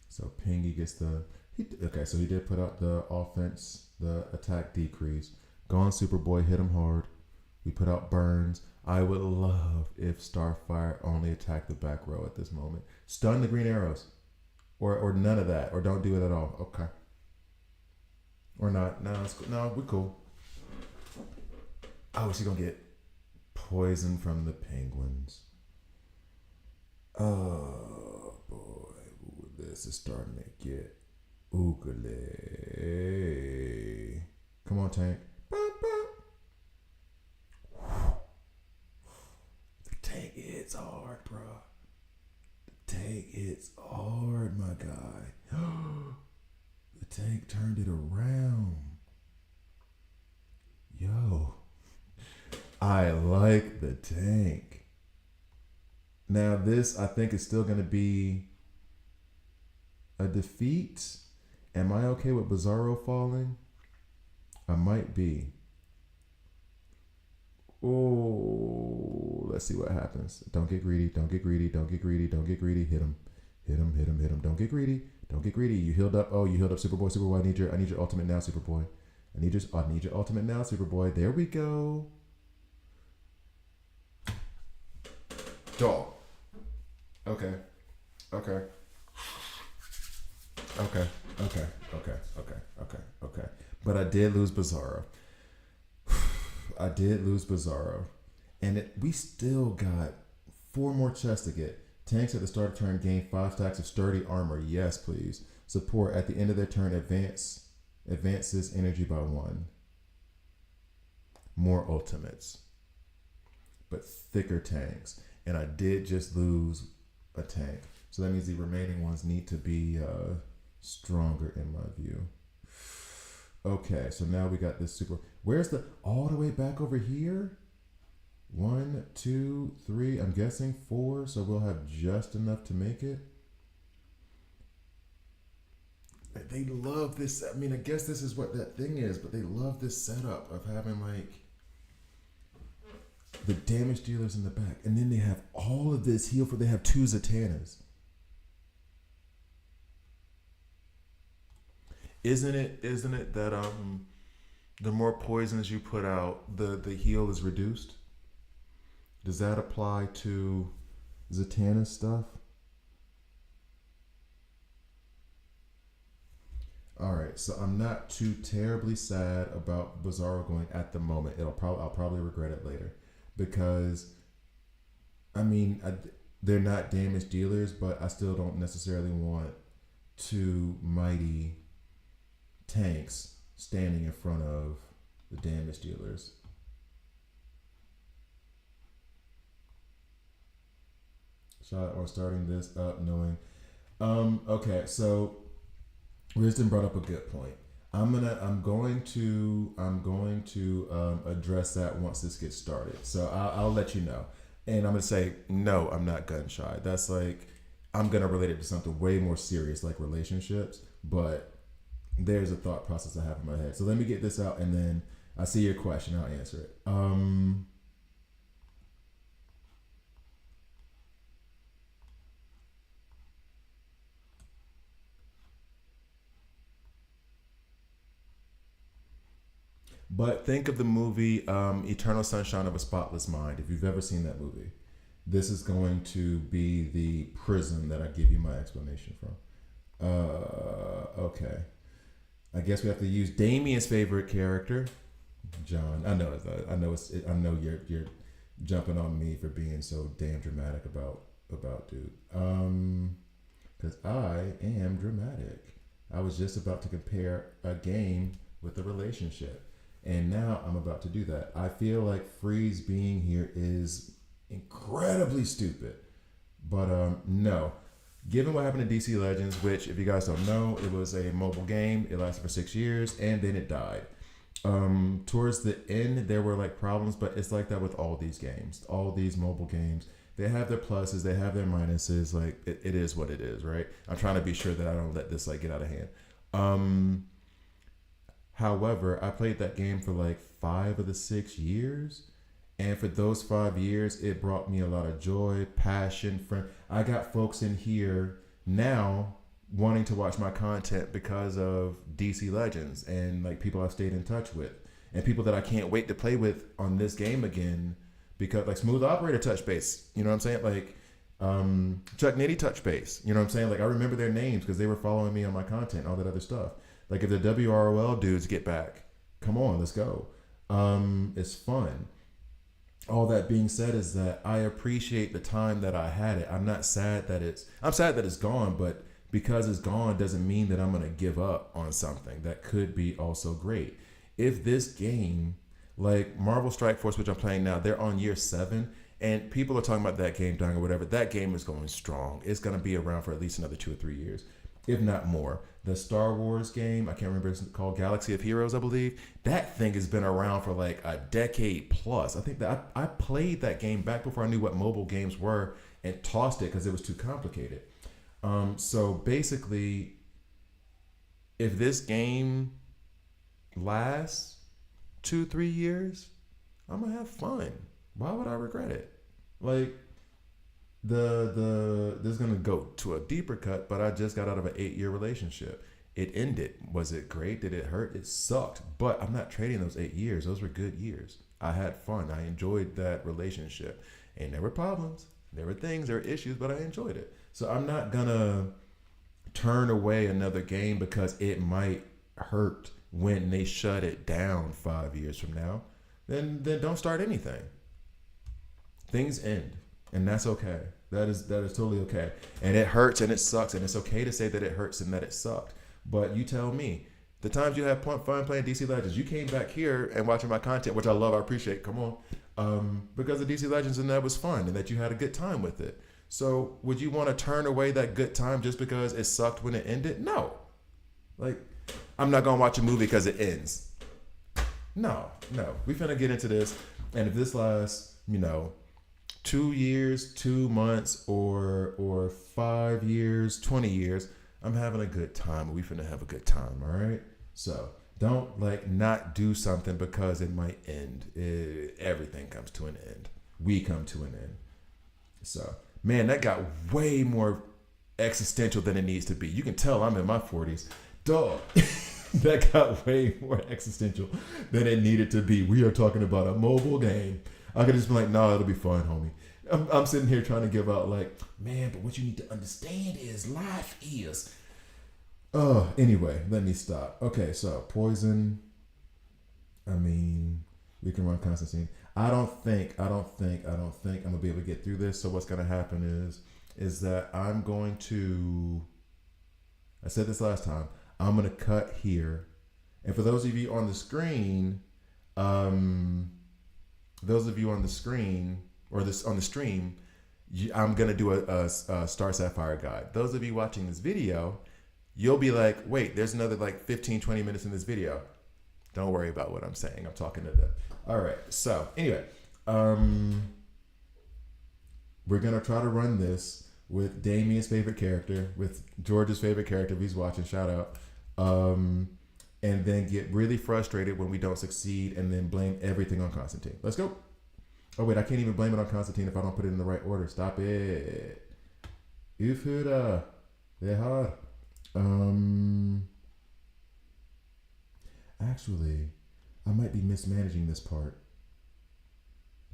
So Pingy gets the... okay, so he did put out the offense, the attack decrease. Gone Superboy hit him hard. We put out Burns. I would love if Starfire only attacked the back row at this moment. Stun the green arrows. Or none of that. Or don't do it at all. Okay. Or not. No, no, we're cool. Oh, is he going to get poisoned from the penguins? Oh, boy. Ooh, this is starting to get oogly. Come on, tank. Bop, bop. The tank hits hard, bro. The tank hits hard, my guy. The tank turned it around. Yo, like the tank. Now this I think is still going to be a defeat. Am I okay with Bizarro falling? I might be. Oh, let's see what happens. Don't get greedy. Don't get greedy. Don't get greedy. Don't get greedy. Hit him. Hit him. Hit him. Hit him. Don't get greedy. Don't get greedy. You healed up. Oh, you healed up, Superboy. Superboy. I need your ultimate now, Superboy. I need your ultimate now, Superboy. There we go. Dog. Okay. Okay. Okay. Okay. Okay. Okay. Okay. Okay. But I did lose Bizarro. I did lose Bizarro. And we still got 4 more chests to get. Tanks at the start of turn gain 5 stacks of sturdy armor. Yes, please. Support at the end of their turn advances energy by 1. More ultimates. But thicker tanks. And I did just lose a tank. So that means the remaining ones need to be stronger in my view. Okay, so now we got this super. Where's the all the way back over here? 1, 2, 3. I'm guessing 4. So we'll have just enough to make it. They love this. I mean, I guess this is what that thing is, but they love this setup of having like the damage dealers in the back, and then they have all of this heal for. They have 2 Zatannas. Isn't it that the more poisons you put out, the heal is reduced? Does that apply to Zatanna stuff? All right, so I'm not too terribly sad about Bizarro going at the moment. I'll probably regret it later, because I mean they're not damage dealers, but I still don't necessarily want 2 mighty tanks standing in front of the damage dealers. Shot or starting this up knowing. Okay, so Wisdom brought up a good point. I'm going to address that once this gets started. So I'll let you know, and I'm gonna say no. I'm not gun shy. That's like I'm gonna relate it to something way more serious, like relationships. But there's a thought process I have in my head. So let me get this out, and then I see your question. I'll answer it. But think of the movie Eternal Sunshine of a Spotless Mind. If you've ever seen that movie, this is going to be the prison that I give you my explanation from. Okay. I guess we have to use Damien's favorite character, John. I know you're jumping on me for being so damn dramatic about dude. Because I am dramatic. I was just about to compare a game with a relationship. And now I'm about to do that. I feel like Freeze being here is incredibly stupid. But no. Given what happened to DC Legends, which if you guys don't know, it was a mobile game. It lasted for 6 years and then it died. Towards the end, there were like problems, but it's like that with all these games. All these mobile games. They have their pluses, they have their minuses. Like it is what it is, right? I'm trying to be sure that I don't let this like get out of hand. However, I played that game for like 5 of the 6 years. And for those 5 years, it brought me a lot of joy, passion. I got folks in here now wanting to watch my content because of DC Legends and like people I've stayed in touch with and people that I can't wait to play with on this game again because like Smooth Operator touch base, you know what I'm saying? Like Chuck Nitty touch base, you know what I'm saying? Like I remember their names because they were following me on my content, all that other stuff. Like if the WROL dudes get back, come on, let's go. It's fun. All that being said is that I appreciate the time that I had it. I'm sad that it's gone, but because it's gone doesn't mean that I'm going to give up on something that could be also great. If this game, like Marvel Strike Force, which I'm playing now, they're on year 7 and people are talking about that game dying or whatever. That game is going strong. It's going to be around for at least another 2 or 3 years. if not more. The Star Wars game, I can't remember, it's called Galaxy of Heroes, I believe. That thing has been around for like a decade plus. I think that I played that game back before I knew what mobile games were and tossed it because it was too complicated. So basically, if this game lasts 2-3 years, I'm gonna have fun. Why would I regret it? Like this is gonna go to a deeper cut, but I just got out of an 8-year relationship. It ended. Was it great? Did it hurt? It sucked. But I'm not trading those 8 years. Those were good years. I had fun. I enjoyed that relationship. And there were problems. There were things, there were issues, but I enjoyed it. So I'm not gonna turn away another game because it might hurt when they shut it down 5 years from now. Then don't start anything. Things end, and that's okay. That is totally okay. And it hurts and it sucks, and it's okay to say that it hurts and that it sucked. But you tell me, the times you had fun playing DC Legends, you came back here and watching my content, which I love, I appreciate. Come on, because of DC Legends, and that was fun, and that you had a good time with it. So would you want to turn away that good time just because it sucked when it ended? No. Like, I'm not gonna watch a movie because it ends. No. We finna get into this, and if this lasts, 2 years, 2 months, or 5 years, 20 years, I'm having a good time. We finna have a good time, all right? So don't not do something because it might end. Everything comes to an end. We come to an end. So, man, that got way more existential than it needs to be. You can tell I'm in my 40s. Dog. That got way more existential than it needed to be. We are talking about a mobile game. I could just be like, no, it'll be fun, homie. I'm sitting here trying to give out man, but what you need to understand is life is. Anyway, let me stop. Okay, so Poison. I mean, we can run Constantine. I don't think I'm gonna be able to get through this. So what's gonna happen is that I'm going to. I said this last time. I'm gonna cut here, and for those of you on the screen, or this on the stream, I'm gonna do a Star Sapphire guide. Those of you watching this video, you'll be like, wait, there's another 15-20 minutes in this video. Don't worry about what I'm saying. I'm talking to them. All right. So anyway, we're gonna try to run this with Damien's favorite character, with George's favorite character. If he's watching, shout out. And then get really frustrated when we don't succeed, and then blame everything on Constantine. Let's go. Oh wait, I can't even blame it on Constantine if I don't put it in the right order. Stop it. Ufura. They're hard. Actually, I might be mismanaging this part.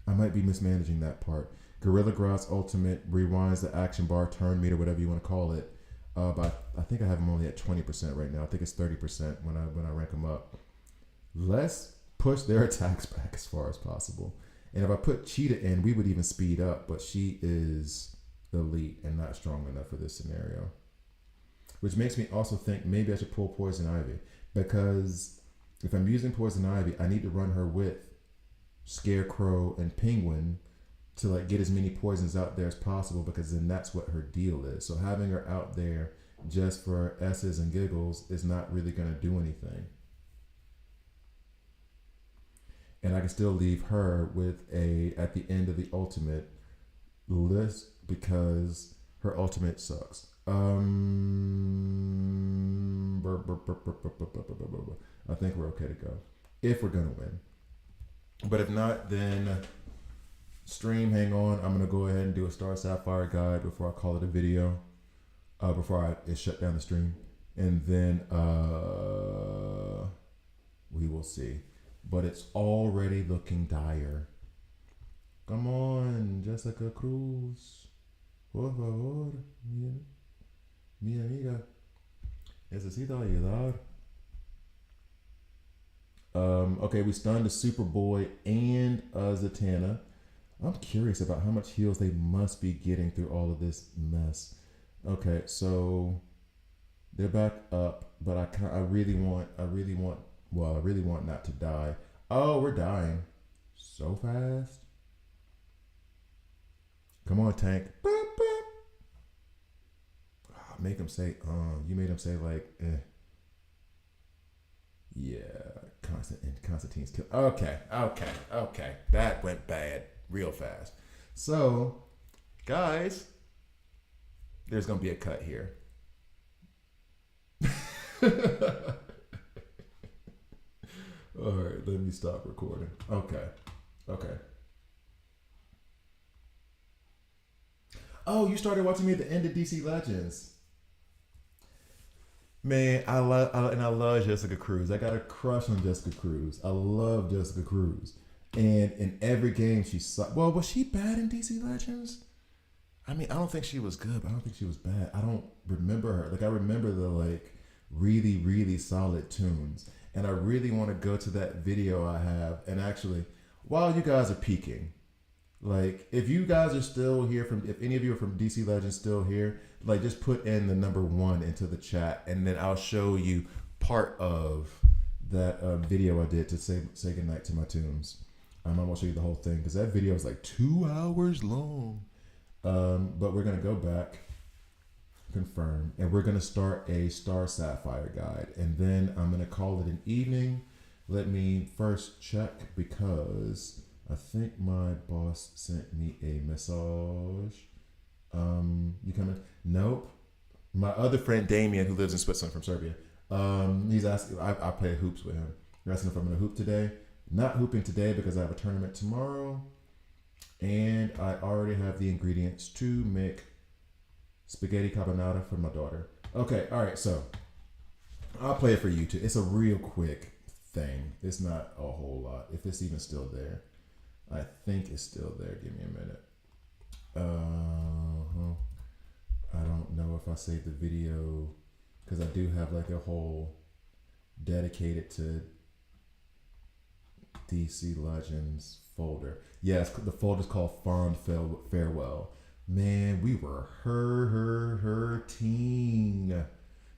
I might be mismanaging that part. Gorilla Grodd's ultimate rewinds the action bar, turn meter, whatever you want to call it. But I think I have them only at 20% right now. I think it's 30% when I rank them up. Let's push their attacks back as far as possible. And if I put Cheetah in, we would even speed up. But she is elite and not strong enough for this scenario. Which makes me also think maybe I should pull Poison Ivy. Because if I'm using Poison Ivy, I need to run her with Scarecrow and Penguin to get as many poisons out there as possible, because then that's what her deal is. So having her out there just for S's and giggles is not really going to do anything. And I can still leave her with at the end of the ultimate list because her ultimate sucks. I think we're okay to go if we're going to win. But if not, then stream, hang on. I'm going to go ahead and do a Star Sapphire guide before I call it a video. Before it shut down the stream. And then we will see. But it's already looking dire. Come on, Jessica Cruz. Por favor, mi amiga. Necesito ayudar. Okay, we stunned the Superboy and Zatanna. I'm curious about how much heals they must be getting through all of this mess. Okay, so they're back up, but I really want not to die. Oh, we're dying so fast. Come on, tank. Boop, boop. Oh, make him say, you made him say like, yeah, Constantine's kill. Okay. That went bad real fast. So, guys, there's gonna be a cut here. All right, let me stop recording. Okay. Oh, you started watching me at the end of DC Legends. Man, I love Jessica Cruz. I got a crush on Jessica Cruz. I love Jessica Cruz. And in every game she saw. Well, was she bad in DC Legends? I mean, I don't think she was good, but I don't think she was bad. I don't remember her. Like, I remember the like really, really solid tunes. And I really want to go to that video I have. And actually, while you guys are peeking, like, if you guys are still here if any of you are from DC Legends still here, like, just put in the number 1 into the chat, and then I'll show you part of that video I did to say goodnight to my tunes. I'm gonna show you the whole thing because that video is like 2 hours long. But we're gonna go back, confirm, and we're gonna start a Star Sapphire guide, and then I'm gonna call it an evening. Let me first check because I think my boss sent me a message. You coming? Nope. My other friend Damien, who lives in Switzerland from Serbia, he's asking. I play hoops with him. You're asking if I'm gonna hoop today. Not hooping today because I have a tournament tomorrow, and I already have the ingredients to make spaghetti carbonara for my daughter. Okay, all right. So I'll play it for you too. It's a real quick thing. It's not a whole lot. If it's even still there. I think it's still there. Give me a minute. I don't know if I saved the video because I do have like a whole dedicated to DC Legends folder. Yes, the folder's called Fond Farewell. Man, we were hurting. At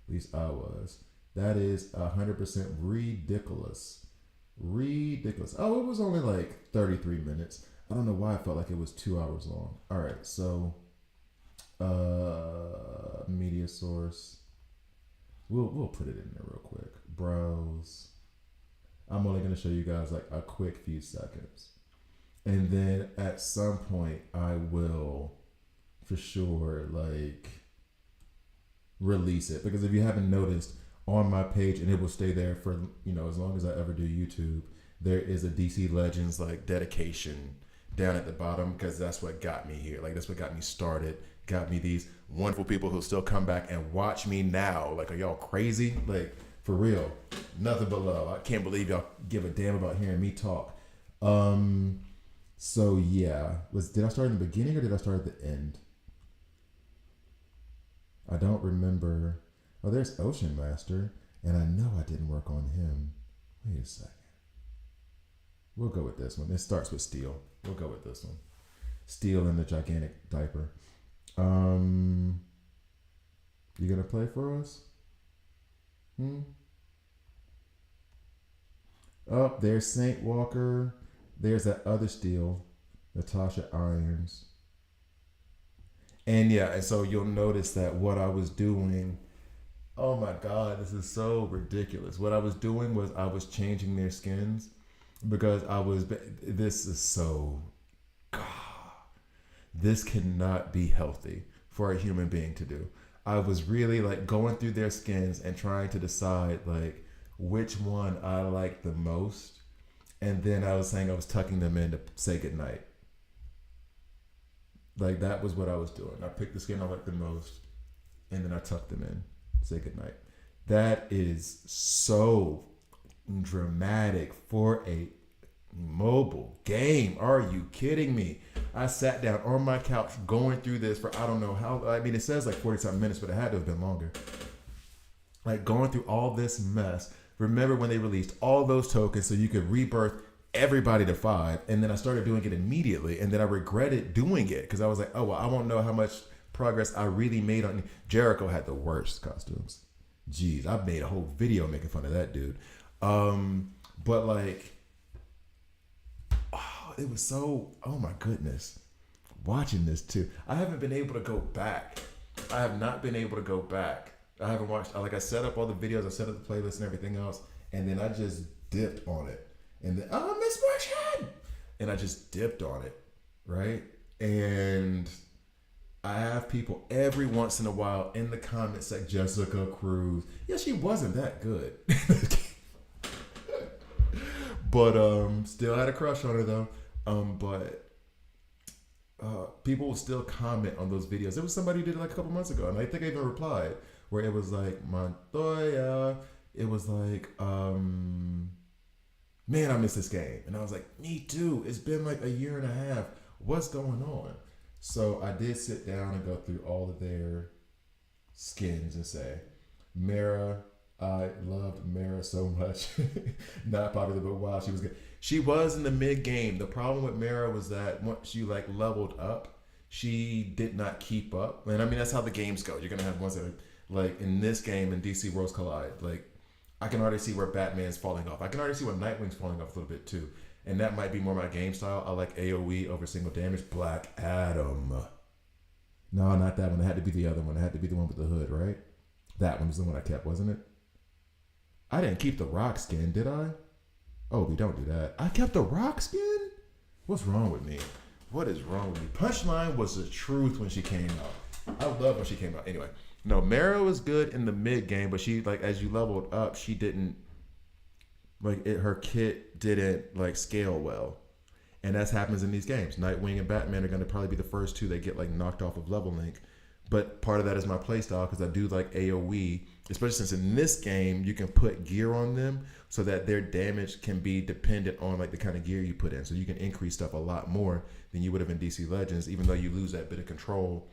least I was. That is 100% ridiculous. Oh, it was only like 33 minutes. I don't know why I felt like it was 2 hours long. All right, so media source. We'll put it in there real quick. Browse. I'm only gonna show you guys like a quick few seconds, and then at some point I will, for sure, like release it, because if you haven't noticed, on my page, and it will stay there for, as long as I ever do YouTube, there is a DC Legends like dedication down at the bottom, because that's what got me here. Like, that's what got me started, got me these wonderful people who still come back and watch me now. Like, are y'all crazy? Like, for real, nothing but love. I can't believe y'all give a damn about hearing me talk. So yeah, did I start in the beginning or did I start at the end? I don't remember. Oh, there's Ocean Master, and I know I didn't work on him. Wait a second. We'll go with this one. It starts with Steel. We'll go with this one. Steel in the gigantic diaper. You gonna play for us? Oh, there's Saint Walker. There's that other Steel, Natasha Irons. And yeah, and so you'll notice that what I was doing, oh my God, this is so ridiculous. What I was doing was I was changing their skins because this is so, God, this cannot be healthy for a human being to do. I was really like going through their skins and trying to decide like which one I liked the most. And then I was saying I was tucking them in to say goodnight. Like, that was what I was doing. I picked the skin I liked the most, and then I tucked them in, say goodnight. That is so dramatic for a mobile game. Are you kidding me? I sat down on my couch going through this for I don't know how. I mean, it says like 40-something minutes, but it had to have been longer. Like, going through all this mess. Remember when they released all those tokens so you could rebirth everybody to 5, and then I started doing it immediately, and then I regretted doing it because I was like, oh well, I won't know how much progress I really made on. Jericho had the worst costumes. Jeez, I made a whole video making fun of that dude. But like, oh, it was so, oh my goodness, watching this too. I haven't been able to go back I have not been able to go back. I haven't watched. Like I set up all the videos, I set up the playlist and everything else, and then I just dipped on it. And then misfortune, and I just dipped on it, right? And I have people every once in a while in the comments like Jessica Cruz. Yeah, she wasn't that good. But still had a crush on her though. But people will still comment on those videos. There was somebody who did it like a couple months ago, and I think I even replied where it was like Montoya. It was like, man, I miss this game. And I was like, me too. It's been like a year and a half. What's going on? So I did sit down and go through all of their skins and say, Mara, I loved Mara so much. Not popular, but wow, she was good. She was in the mid game. The problem with Mara was that once you like leveled up, she did not keep up. And I mean, that's how the games go. You're gonna have ones that are like in this game in DC Worlds Collide. Like I can already see where Batman's falling off. I can already see where Nightwing's falling off a little bit too. And that might be more my game style. I like AoE over single damage. Black Adam. No, not that one. It had to be the other one. It had to be the one with the hood, right? That one was the one I kept, wasn't it? I didn't keep the Rock skin, did I? Oh, we don't do that. I kept the Rock skin? What's wrong with me? What is wrong with me? Punchline was the truth when she came out. I love when she came out. Anyway, no, Mara was good in the mid game, but she, like, as you leveled up, she didn't, like, her kit didn't, like, scale well. And that happens in these games. Nightwing and Batman are going to probably be the first two that get, like, knocked off of level link. But part of that is my playstyle because I do like AoE, especially since in this game you can put gear on them so that their damage can be dependent on like the kind of gear you put in. So you can increase stuff a lot more than you would have in DC Legends, even though you lose that bit of control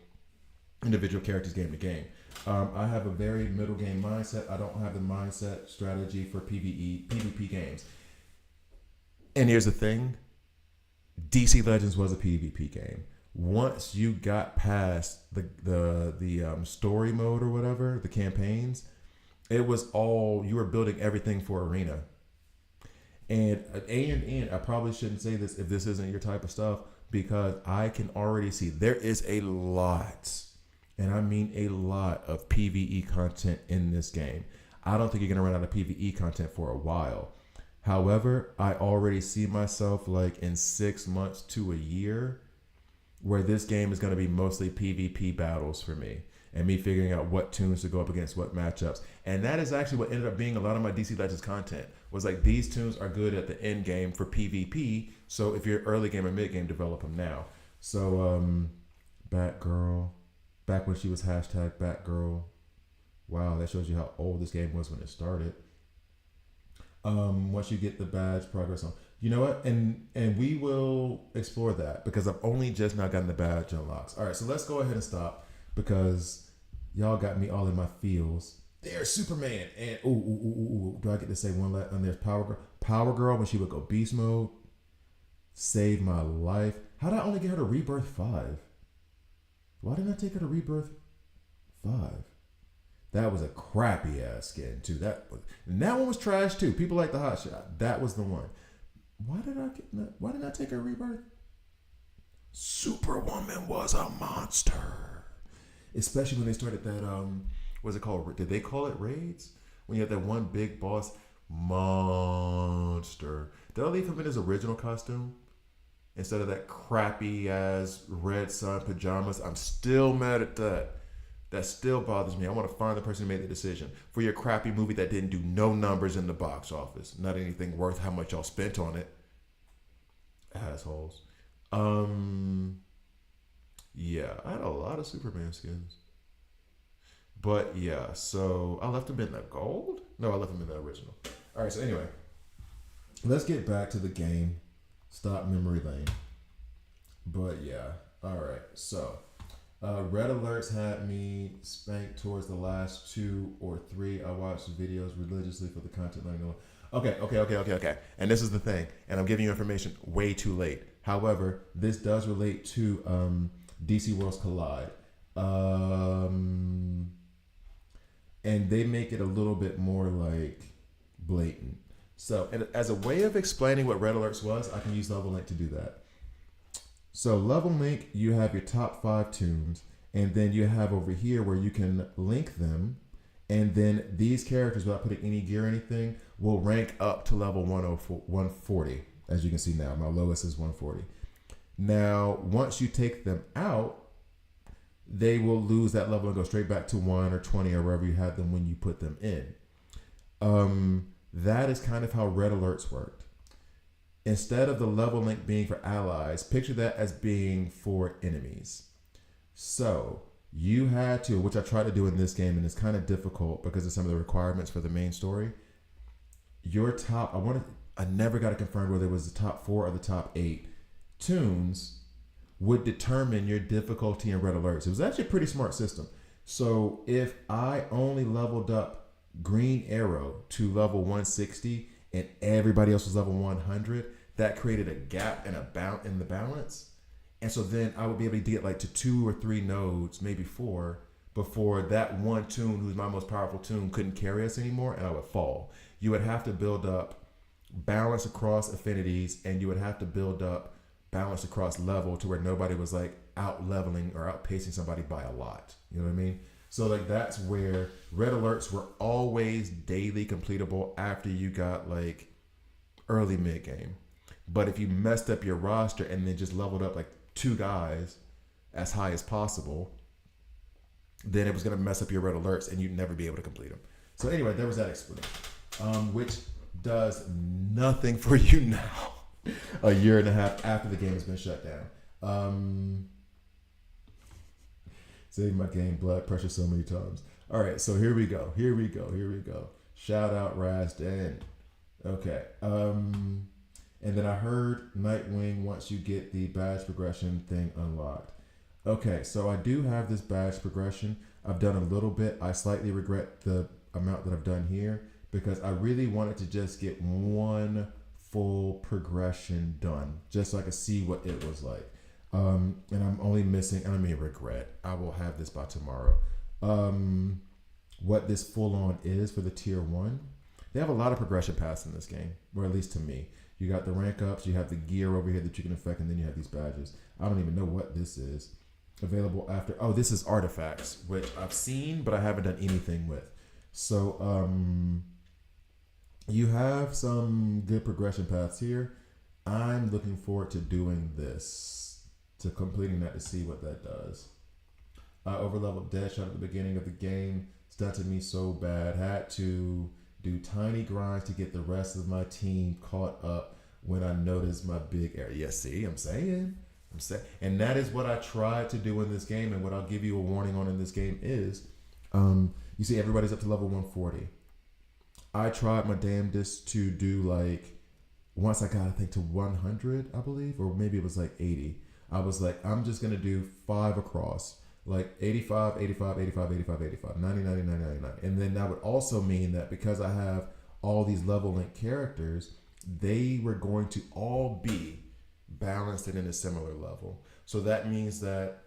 individual characters game to game. I have a very middle game mindset. I don't have the mindset strategy for PvP games. And here's the thing. DC Legends was a PvP game. Once you got past the story mode or whatever, the campaigns, it was all, you were building everything for arena. And I probably shouldn't say this if this isn't your type of stuff, because I can already see there is a lot, and I mean a lot of PvE content in this game. I don't think you're gonna run out of PvE content for a while. However, I already see myself like in 6 months to a year where this game is going to be mostly PvP battles for me and me figuring out what tunes to go up against what matchups. And that is actually what ended up being a lot of my DC Legends content, was like these tunes are good at the end game for PvP. So if you're early game or mid game, develop them now. So Batgirl, back when she was hashtag Batgirl. Wow, that shows you how old this game was when it started. Once you get the badge progress on, you know what, and we will explore that because I've only just now gotten the badge unlocks. All right, so let's go ahead and stop because y'all got me all in my feels. There's Superman, and ooh, do I get to say one last? And there's Power Girl. Power Girl, when she would go beast mode, saved my life. How did I only get her to Rebirth 5? Why didn't I take her to Rebirth 5? That was a crappy ass skin too. That one was trash too. People like the hot shot. That was the one. Why did I take her Rebirth? Superwoman was a monster. Especially when they started that what's it called? Did they call it raids? When you had that one big boss monster. Did I leave him in his original costume instead of that crappy ass Red Sun pajamas? I'm still mad at that. That still bothers me. I want to find the person who made the decision for your crappy movie that didn't do no numbers in the box office. Not anything worth how much y'all spent on it. Assholes. Yeah, I had a lot of Superman skins. But yeah, so I left them in the gold? No, I left them in the original. All right, so anyway, let's get back to the game. Stop memory lane. But yeah, all right, so Red Alerts had me spanked towards the last 2 or 3. I watched videos religiously for the content learning. Okay. And this is the thing, and I'm giving you information way too late. However, this does relate to DC Worlds Collide. And they make it a little bit more like blatant. So, and as a way of explaining what Red Alerts was, I can use Level Link to do that. So Level Link, you have your top 5 tunes, And then you have over here where you can link them. And then these characters, without putting any gear or anything, will rank up to level 140. As you can see now, my lowest is 140. Now, once you take them out, they will lose that level and go straight back to 1 or 20 or wherever you had them when you put them in. That is kind of how red alerts worked. Instead of the level link being for allies, picture that as being for enemies. So you had to, which I tried to do in this game, and it's kind of difficult because of some of the requirements for the main story. Your top, I never got it confirmed whether it was the top 4 or the top 8 tunes would determine your difficulty in red alerts. It was actually a pretty smart system. So if I only leveled up Green Arrow to level 160 and everybody else was level 100, that created a gap and in the balance. And so then I would be able to get like to 2 or 3 nodes, maybe 4, before that one tune, who's my most powerful tune, couldn't carry us anymore, and I would fall. You would have to build up balance across affinities, and you would have to build up balance across level to where nobody was like out leveling or outpacing somebody by a lot. You know what I mean? So like that's where red alerts were always daily completable after you got like early mid game. But if you messed up your roster and then just leveled up like 2 guys as high as possible, then it was going to mess up your red alerts and you'd never be able to complete them. So anyway, there was that explanation, which does nothing for you now, a year and a half after the game has been shut down. Saved my game blood pressure so many times. All right, so here we go. Shout out Razdan. Okay. And then I heard Nightwing once you get the badge progression thing unlocked. Okay, so I do have this badge progression. I've done a little bit. I slightly regret the amount that I've done here because I really wanted to just get one full progression done, just so I could see what it was like. And I'm only missing, and I mean regret, I will have this by tomorrow. What this full on is for the tier 1. They have a lot of progression paths in this game, or at least to me. You got the rank ups, you have the gear over here that you can affect, and then you have these badges. I don't even know what this is. Available after, this is artifacts, which I've seen, but I haven't done anything with. So, you have some good progression paths here. I'm looking forward to doing this, to completing that to see what that does. I overleveled Deadshot at the beginning of the game. Stunted me so bad. Had to do tiny grinds to get the rest of my team caught up when I noticed my big area. Yeah, see, I'm saying. And that is what I tried to do in this game, and what I'll give you a warning on in this game is, you see everybody's up to level 140. I tried my damnedest to do like, once I got I think to 100, I believe, or maybe it was like 80. I was like, I'm just going to do 5 across, like 85, 85, 85, 85, 85, 90, 90, 90, 99. And then that would also mean that because I have all these level link characters, they were going to all be balanced and in a similar level. So that means that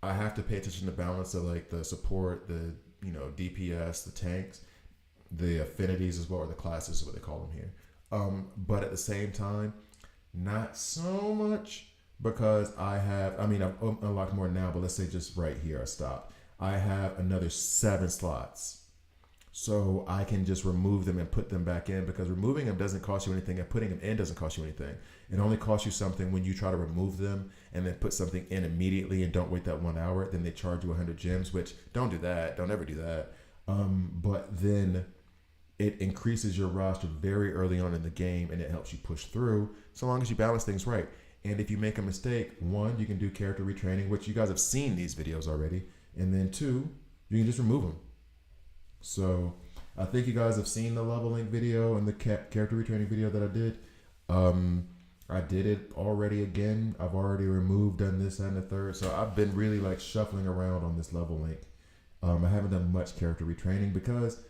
I have to pay attention to balance of like the support, the DPS, the tanks, the affinities as well, or the classes is what they call them here. But at the same time, not so much, because I've unlocked more now, but let's say just right here I stopped. I have another 7 slots. So I can just remove them and put them back in, because removing them doesn't cost you anything and putting them in doesn't cost you anything. It only costs you something when you try to remove them and then put something in immediately and don't wait that 1 hour. Then they charge you 100 gems, which don't do that. Don't ever do that. But then it increases your roster very early on in the game, and it helps you push through so long as you balance things right. And if you make a mistake, 1, you can do character retraining, which you guys have seen these videos already. And then 2, you can just remove them. So I think you guys have seen the level link video and the character retraining video that I did. I did it already again. I've already removed, done this and the third. So I've been really like shuffling around on this level link. I haven't done much character retraining because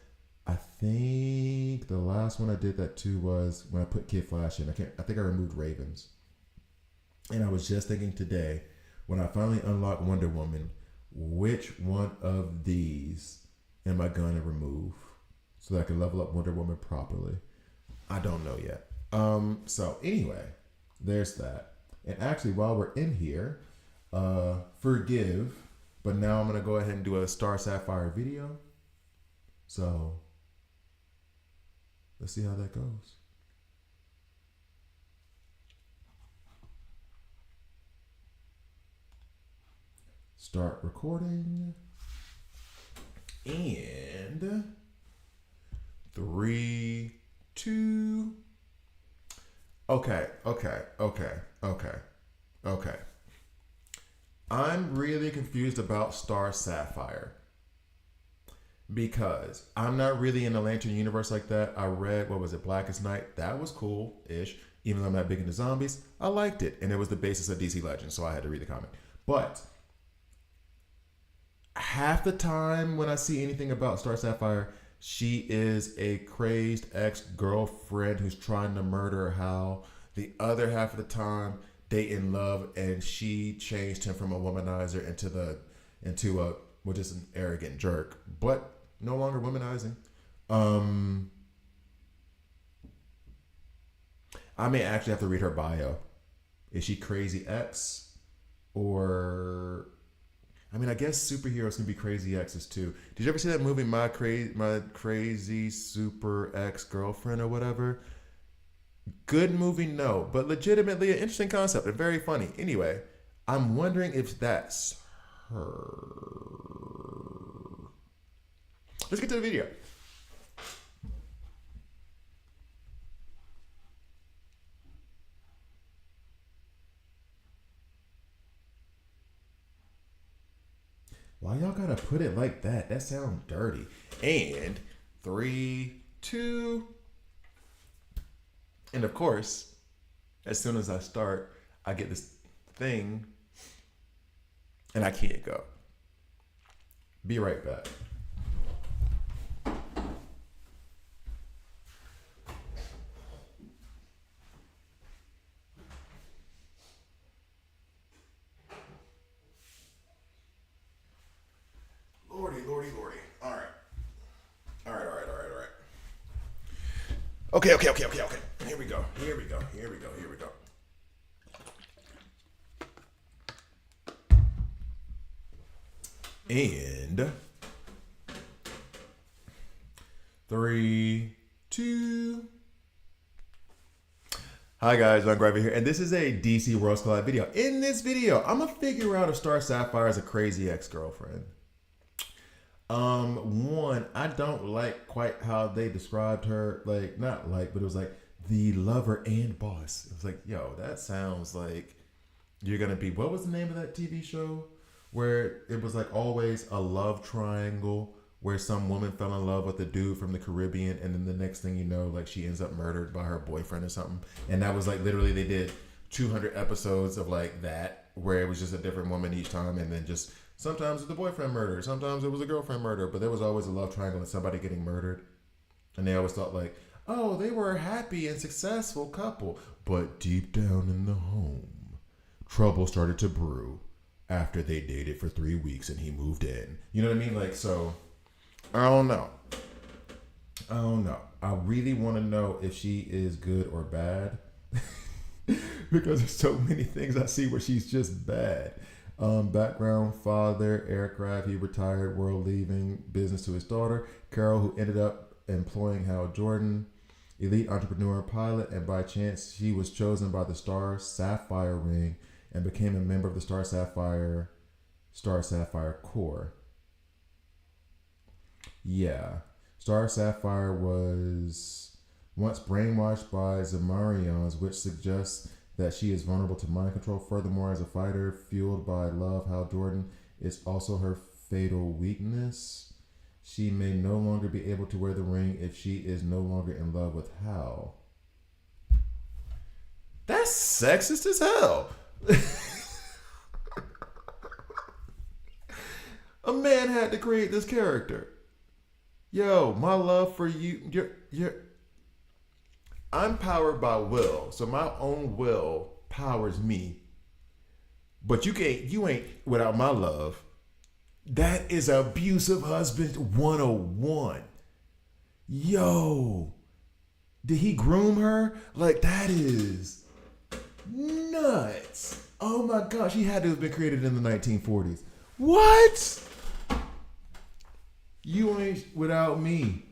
I think the last one I did that too was when I put Kid Flash in. I think I removed Ravens. And I was just thinking today, when I finally unlock Wonder Woman, which one of these am I going to remove so that I can level up Wonder Woman properly? I don't know yet. So anyway, there's that. And actually, while we're in here, forgive But now I'm gonna go ahead and do a Star Sapphire video. So let's see how that goes. Start recording. And 3, 2. Okay. I'm really confused about Star Sapphire because I'm not really in the Lantern universe like that. I read, what was it, Blackest Night? That was cool-ish. Even though I'm not big into zombies, I liked it. And it was the basis of DC Legends, so I had to read the comic. But half the time when I see anything about Star Sapphire, she is a crazed ex-girlfriend who's trying to murder Hal. The other half of the time, they in love, and she changed him from a womanizer into a just an arrogant jerk, but no longer womanizing. I may actually have to read her bio. Is she crazy ex, or I mean, I guess superheroes can be crazy exes too. Did you ever see that movie, My Crazy Super Ex-Girlfriend or whatever? Good movie, no, but legitimately an interesting concept and very funny. Anyway, I'm wondering if that's her. Let's get to the video. Why y'all gotta put it like that? That sounds dirty. And 3, 2. And of course, as soon as I start, I get this thing and I can't go. Be right back. Lordy. All right. Okay. Here we go. And 3, 2. Hi guys, I'm Gravy here, and this is a DC Worlds Collide video. In this video, I'm gonna figure out if Star Sapphire is a crazy ex-girlfriend. One, I don't like quite how they described her, but it was like the lover and boss. It was like, yo, that sounds like you're gonna be, what was the name of that TV show? Where it was like always a love triangle where some woman fell in love with a dude from the Caribbean, and then the next thing you know, like she ends up murdered by her boyfriend or something. And that was like literally they did 200 episodes of like that, where it was just a different woman each time, and then just sometimes it was the boyfriend murder, sometimes it was a girlfriend murder, but there was always a love triangle and somebody getting murdered. And they always thought like, oh, they were a happy and successful couple. But deep down in the home, trouble started to brew after they dated for 3 weeks and he moved in. You know what I mean? Like, so, I don't know. I really want to know if she is good or bad. Because there's so many things I see where she's just bad. Background, father, aircraft, he retired, world leaving, business to his daughter, Carol, who ended up employing Hal Jordan, elite entrepreneur pilot, and by chance she was chosen by the Star Sapphire ring and became a member of the Star Sapphire Corps. Yeah. Star Sapphire was once brainwashed by Zamarians, which suggests that she is vulnerable to mind control. Furthermore, as a fighter fueled by love, Hal Jordan is also her fatal weakness. She may no longer be able to wear the ring if she is no longer in love with Hal. That's sexist as hell. A man had to create this character. Yo, my love for you, I'm powered by will, so my own will powers me. But you ain't without my love. That is abusive husband 101. Yo, did he groom her? Like, that is nuts. Oh my gosh, he had to have been created in the 1940s. What? You ain't without me.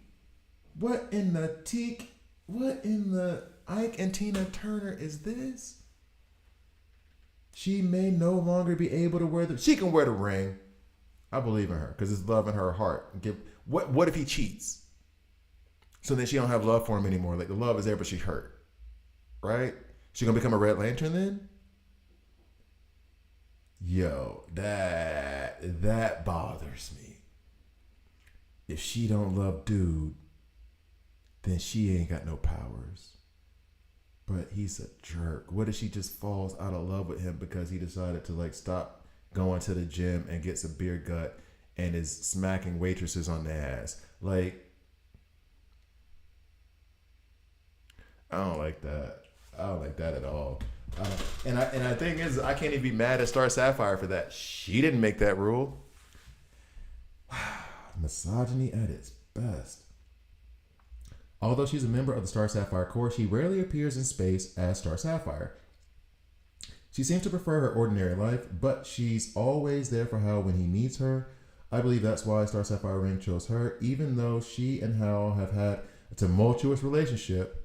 What in the teak? What in the Ike and Tina Turner is this? She may no longer be able to wear the. She can wear the ring. I believe in her because it's love in her heart. What if he cheats? So then she don't have love for him anymore. Like the love is there, but she's hurt. Right? She gonna become a Red Lantern then? Yo, that bothers me. If she don't love dude, then she ain't got no powers. But he's a jerk. What if she just falls out of love with him because he decided to like stop going to the gym and gets a beer gut and is smacking waitresses on the ass? Like, I don't like that. I don't like that at all. And the thing is, I can't even be mad at Star Sapphire for that. She didn't make that rule. Misogyny at its best. Although she's a member of the Star Sapphire Corps, she rarely appears in space as Star Sapphire. She seems to prefer her ordinary life, but she's always there for Hal when he needs her. I believe that's why Star Sapphire Ring chose her, even though she and Hal have had a tumultuous relationship.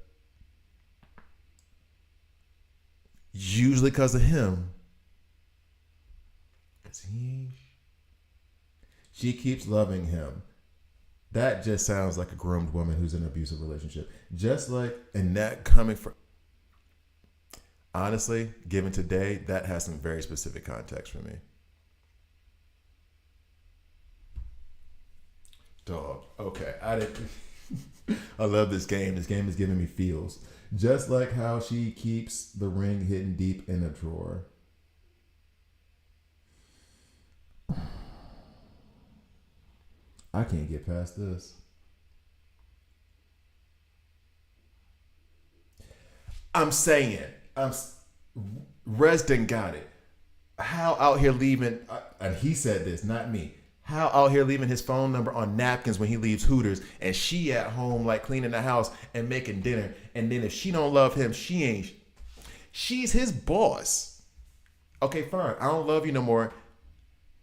Usually because of him. Because she keeps loving him. That just sounds like a groomed woman who's in an abusive relationship. Just like, and that coming from, honestly, given today, that has some very specific context for me. Dog. Okay. I love this game. This game is giving me feels. Just like how she keeps the ring hidden deep in a drawer. I can't get past this. I'm saying, Resden got it. How out here leaving, and he said this, not me. How out here leaving his phone number on napkins when he leaves Hooters, and she at home like cleaning the house and making dinner. And then if she don't love him, she's his boss. Okay, fine. I don't love you no more.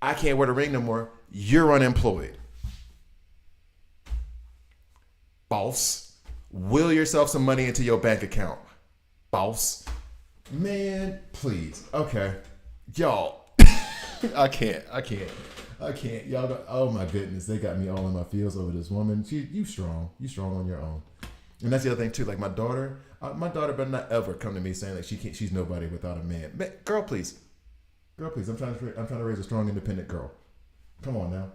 I can't wear the ring no more. You're unemployed. Boss. Will yourself some money into your bank account. Boss. Man, please. Okay. Y'all. I can't. Y'all got, oh my goodness. They got me all in my feels over this woman. You strong. You strong on your own. And that's the other thing too. Like my daughter better not ever come to me saying like she's nobody without a man. Girl, please. I'm trying to raise a strong, independent girl. Come on now.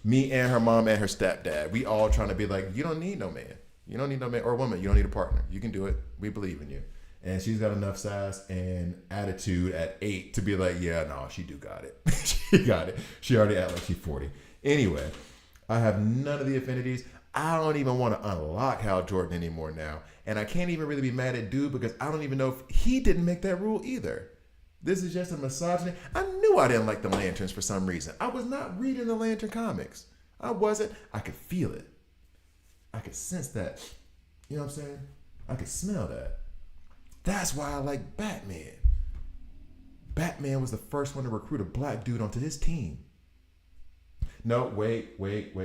Me and her mom and her stepdad. We all trying to be like, you don't need no man. You don't need no man or woman. You don't need a partner. You can do it. We believe in you. And she's got enough sass and attitude at 8 to be like, yeah, no, she do got it. She got it. She already act like she's 40. Anyway, I have none of the affinities. I don't even want to unlock Hal Jordan anymore now. And I can't even really be mad at dude because I don't even know if he didn't make that rule either. This is just a misogyny. I knew I didn't like the Lanterns for some reason. I was not reading the Lantern comics. I wasn't. I could feel it. I could sense that. You know what I'm saying? I could smell that. That's why I like Batman. Batman was the first one to recruit a black dude onto his team. No, wait.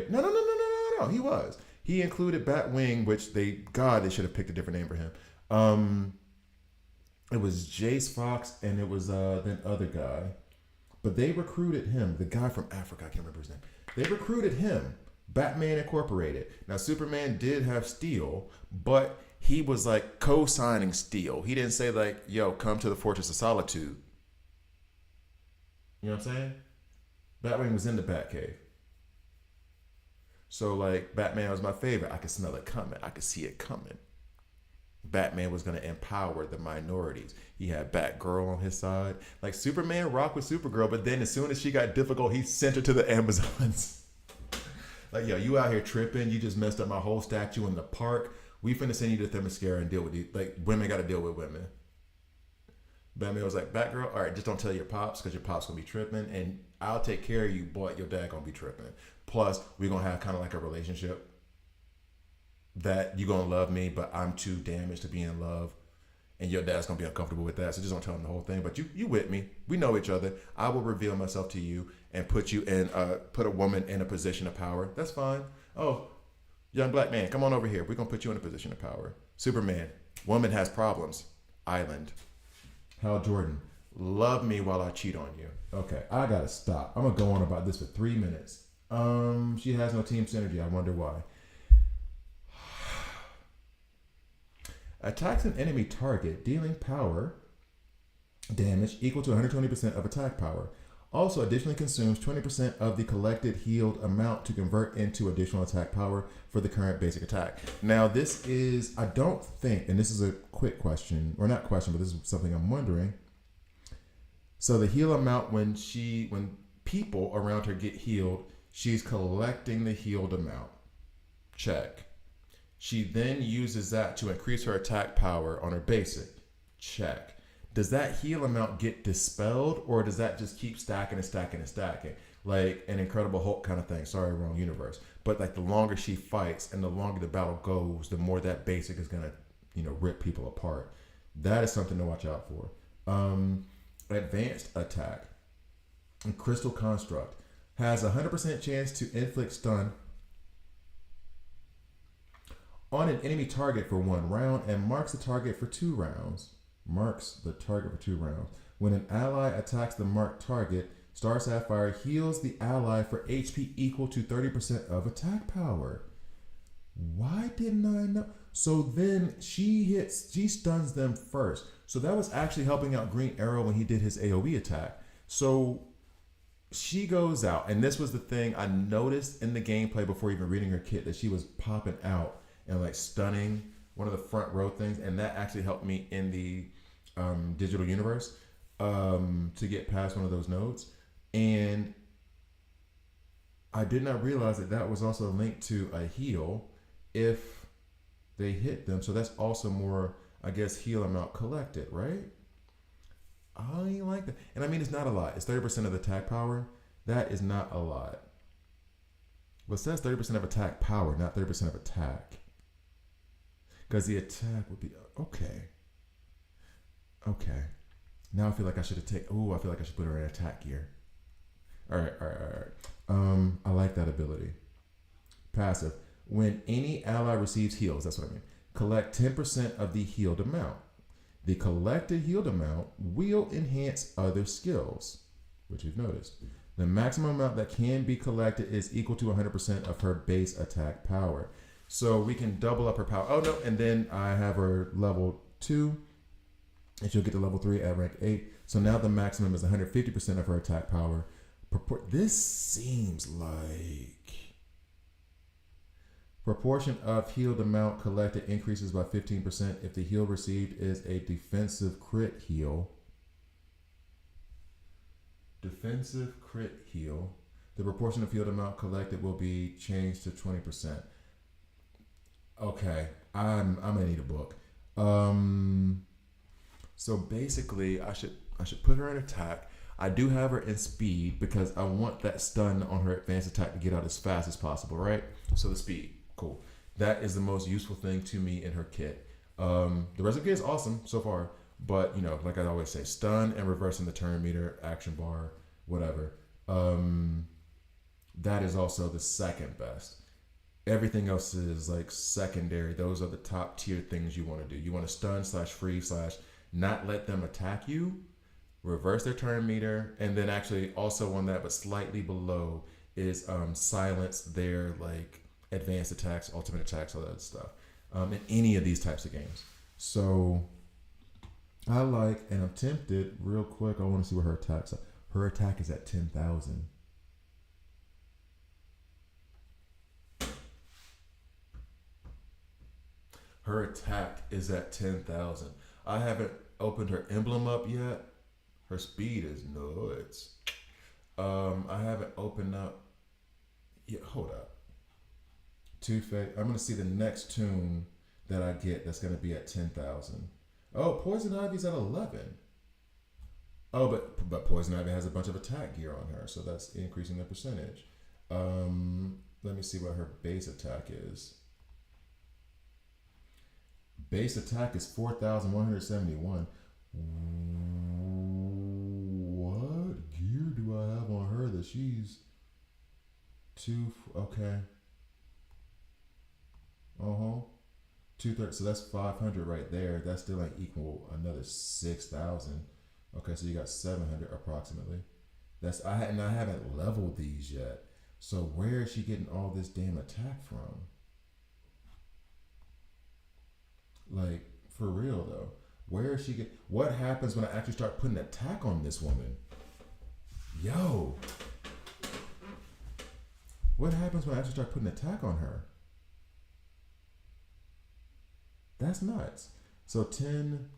No. He was. He included Batwing, which they should have picked a different name for him. It was Jace Fox and it was that other guy. But they recruited him, the guy from Africa, I can't remember his name. They recruited him, Batman Incorporated. Now, Superman did have Steel, but he was like co-signing Steel. He didn't say like, yo, come to the Fortress of Solitude. You know what I'm saying? Batwing was in the Batcave. So like, Batman was my favorite. I could smell it coming. I could see it coming. Batman was going to empower the minorities. He had Batgirl on his side. Like Superman rocked with Supergirl, but then as soon as she got difficult, he sent her to the Amazons. Like, yo, you out here tripping. You just messed up my whole statue in the park. We finna send you to Themyscira and deal with you. Like, women got to deal with women. Batman was like, Batgirl, all right, just don't tell your pops because your pops going to be tripping. And I'll take care of you, but your dad going to be tripping. Plus, we're going to have kind of like a relationship that you're going to love me, but I'm too damaged to be in love. And your dad's gonna be uncomfortable with that, so just don't tell him the whole thing. But you with me? We know each other. I will reveal myself to you and put you in, put a woman in a position of power. That's fine. Oh, young black man, come on over here. We're gonna put you in a position of power. Superman, woman has problems. Island. Hal Jordan, love me while I cheat on you. Okay, I gotta stop. I'm gonna go on about this for 3 minutes. She has no team synergy. I wonder why. Attacks an enemy target, dealing power damage equal to 120% of attack power. Also, additionally consumes 20% of the collected healed amount to convert into additional attack power for the current basic attack. Now, this is, I don't think, and this is a quick question, or not question, but this is something I'm wondering. So the heal amount when people around her get healed, she's collecting the healed amount. Check. She then uses that to increase her attack power on her basic. Check. Does that heal amount get dispelled, or does that just keep stacking and stacking and stacking? Like an Incredible Hulk kind of thing. Sorry, wrong universe. But like the longer she fights and the longer the battle goes, the more that basic is gonna, rip people apart. That is something to watch out for. Advanced attack. Crystal Construct has a 100% chance to inflict stun on an enemy target for 1 round and marks the target for 2 rounds. When an ally attacks the marked target, Star Sapphire heals the ally for HP equal to 30% of attack power. Why didn't I know? So then she stuns them first. So that was actually helping out Green Arrow when he did his AoE attack. So she goes out, and this was the thing I noticed in the gameplay before even reading her kit, that she was popping out and like stunning one of the front row things, and that actually helped me in the digital universe to get past one of those nodes. And I did not realize that was also linked to a heal if they hit them. So that's also more, I guess, heal amount collected, right? I ain't like that. And I mean, it's not a lot. It's 30% of the attack power. That is not a lot. But it says 30% of attack power, not 30% of attack. Because the attack would be, okay. Now I feel like I should put her in attack gear. All right. I like that ability. Passive. When any ally receives heals, that's what I mean. Collect 10% of the healed amount. The collected healed amount will enhance other skills, which you've noticed. The maximum amount that can be collected is equal to 100% of her base attack power. So we can double up her power. Oh no, and then I have her level 2, and she'll get to level 3 at rank 8. So now the maximum is 150% of her attack power. This seems like proportion of healed amount collected increases by 15% if the heal received is a defensive crit heal. Defensive crit heal. The proportion of healed amount collected will be changed to 20%. Okay, I'm gonna need a book. So basically, I should put her in attack. I do have her in speed because I want that stun on her advanced attack to get out as fast as possible, right? So the speed, cool. That is the most useful thing to me in her kit. The rest of the kit is awesome so far, but like I always say, stun and reversing the turn meter, action bar, whatever. That is also the second best. Everything else is like secondary. Those are the top tier things you want to do. You want to stun / freeze / not let them attack you, reverse their turn meter, and then actually also on that, but slightly below, is silence their like advanced attacks, ultimate attacks, all that stuff. In any of these types of games. So I like, and I'm tempted real quick. I want to see what her attacks are. Her attack is at 10,000. Her attack is at 10,000. I haven't opened her emblem up yet. Her speed is nuts. I haven't opened up. Yeah, hold up. I'm gonna see the next tune that I get that's gonna be at 10,000. Oh, Poison Ivy's at 11. Oh, but Poison Ivy has a bunch of attack gear on her, so that's increasing the percentage. Let me see what her base attack is. Base attack is 4,171. What gear do I have on her that she's two? Okay. Uh huh. 230. So that's 500 right there. That's still like equal another 6,000. Okay, so you got 700 approximately. And I haven't leveled these yet. So where is she getting all this damn attack from? Like, for real though. Where is she get? What happens when I actually start putting attack on this woman? Yo. What happens when I actually start putting attack on her? That's nuts. So 10.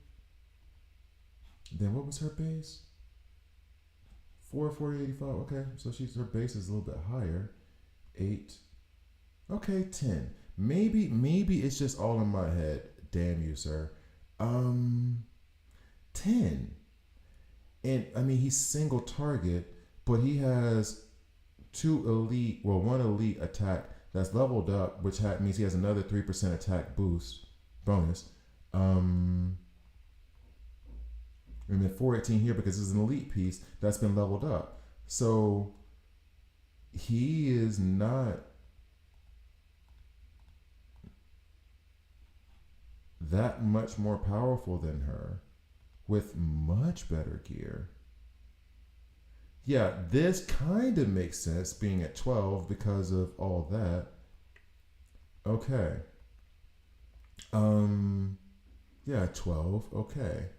Then what was her base? 4,485. Okay, so her base is a little bit higher. 8. Okay, 10. Maybe it's just all in my head. Damn you, sir. 10. And I mean, he's single target, but he has one elite attack that's leveled up, which means he has another 3% attack bonus. And then 418 here because it's an elite piece that's been leveled up. So he is not that much more powerful than her with much better gear. Yeah, this kind of makes sense being at 12 because of all that. Okay. Yeah, 12. Okay.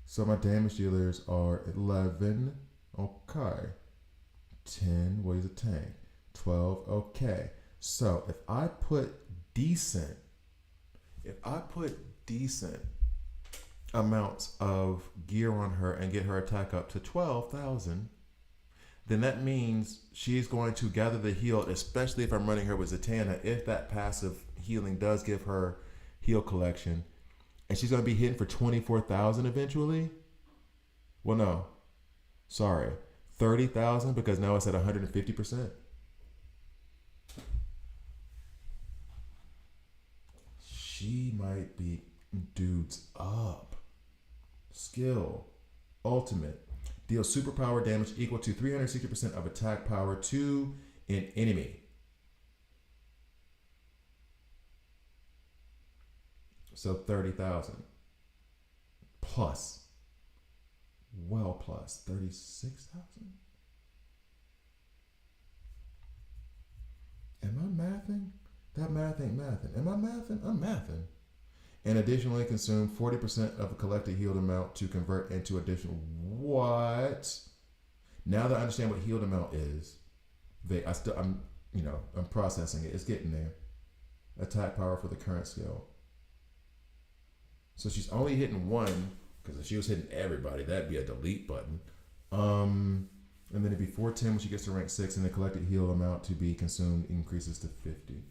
So my damage dealers are 11. Okay. 10 weighs a tank. 12. Okay. So if I put decent amounts of gear on her and get her attack up to 12,000, then that means she's going to gather the heal, especially if I'm running her with Zatanna, if that passive healing does give her heal collection. And she's going to be hitting for 24,000 eventually? Well, no. Sorry. 30,000 because now it's at 150%. She might be dudes up. Skill. Ultimate. Deals superpower damage equal to 360% of attack power to an enemy. So 30,000 plus. Well, plus 36,000. Am I mathing? That math ain't mathing. Am I mathing? I'm mathing. And additionally consume 40% of a collected healed amount to convert into additional. What? Now that I understand what healed amount is, I'm processing it. It's getting there. Attack power for the current skill. So she's only hitting one, because if she was hitting everybody, that'd be a delete button. And then it'd be 410 when she gets to rank 6, and the collected heal amount to be consumed increases to 50.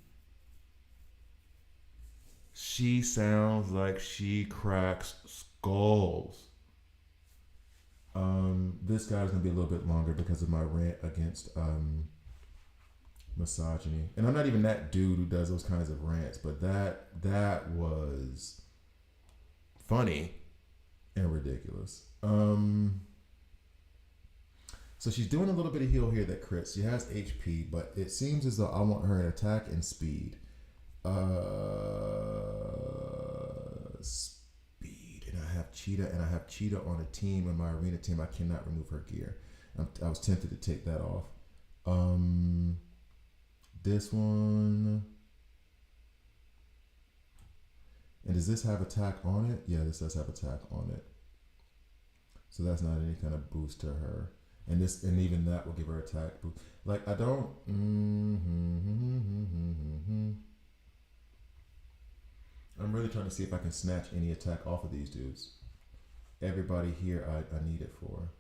She sounds like she cracks skulls. This guy's gonna be a little bit longer because of my rant against misogyny. And I'm not even that dude who does those kinds of rants, but that was funny and ridiculous. So she's doing a little bit of heal here that crits. She has HP, but it seems as though I want her in attack and speed. Speed. And I have Cheetah on a team, in my arena team. I cannot remove her gear. I was tempted to take that off. This one. And does this have attack on it? Yeah, this does have attack on it. So that's not any kind of boost to her. And even that will give her attack boost. Like, I don't. I'm really trying to see if I can snatch any attack off of these dudes. Everybody here I need it for.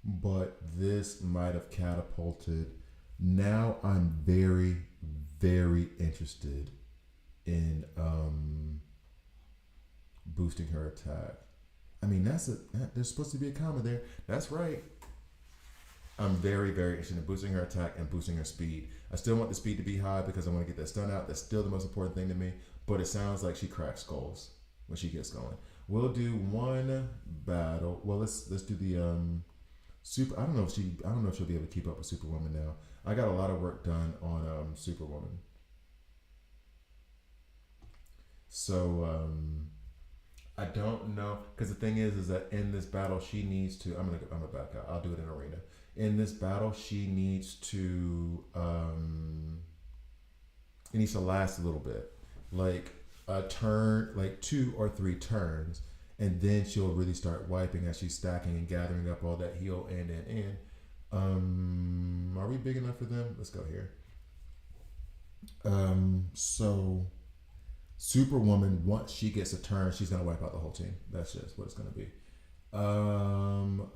But this might have catapulted. Now I'm very, very interested in boosting her attack. I mean, there's supposed to be a comma there. That's right. I'm very, very interested in boosting her attack and boosting her speed. I still want the speed to be high because I want to get that stun out. That's still the most important thing to me. But it sounds like she cracks skulls when she gets going. We'll do one battle. Well, let's do the super. I don't know if she'll be able to keep up with Superwoman now. I got a lot of work done on Superwoman. So I don't know because the thing is that in this battle she needs to. I'm gonna back out. I'll do it in arena. In this battle, she needs to. It needs to last a little bit, like a turn, like 2 or 3 turns, and then she'll really start wiping as she's stacking and gathering up all that heal and. Are we big enough for them? Let's go here. So Superwoman, once she gets a turn, she's gonna wipe out the whole team. That's just what it's gonna be.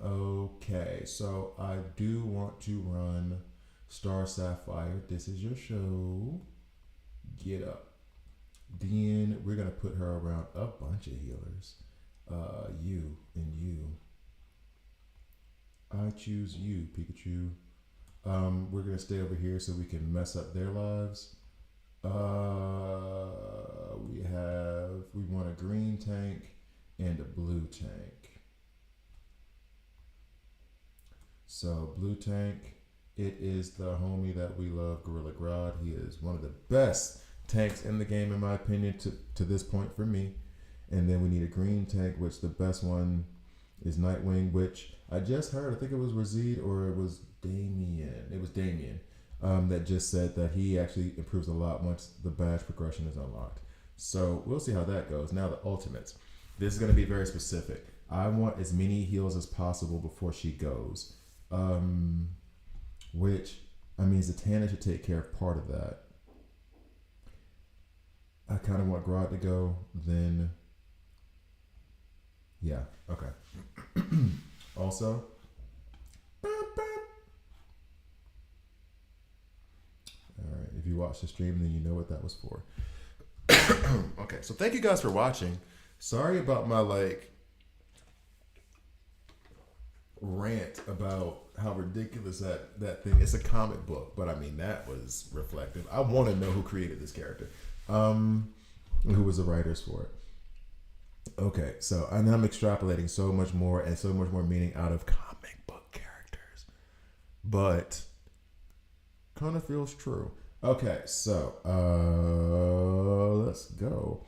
Okay, so I do want to run Star Sapphire. This is your show. Get up. Then we're gonna put her around a bunch of healers. You and you. I choose you, Pikachu. We're gonna stay over here so we can mess up their lives. We want a green tank and a blue tank. So blue tank, it is the homie that we love, Gorilla Grodd. He is one of the best tanks in the game, in my opinion, to this point for me. And then we need a green tank, which the best one is Nightwing, which I just heard. I think it was Razid or it was Damien. It was Damien that just said that he actually improves a lot once the badge progression is unlocked. So we'll see how that goes. Now the ultimates. This is going to be very specific. I want as many heals as possible before she goes. Which, I mean, Zatanna should take care of part of that. I kind of want Grodd to go, then, yeah, okay. Also, all right, if you watch the stream, then you know what that was for. Okay, so thank you guys for watching. Sorry about my, rant about how ridiculous that thing. It's a comic book, but I mean that was reflective. I want to know who created this character, and who was the writers for it. Okay, so and I'm extrapolating so much more and so much more meaning out of comic book characters, but kind of feels true. Okay, so let's go.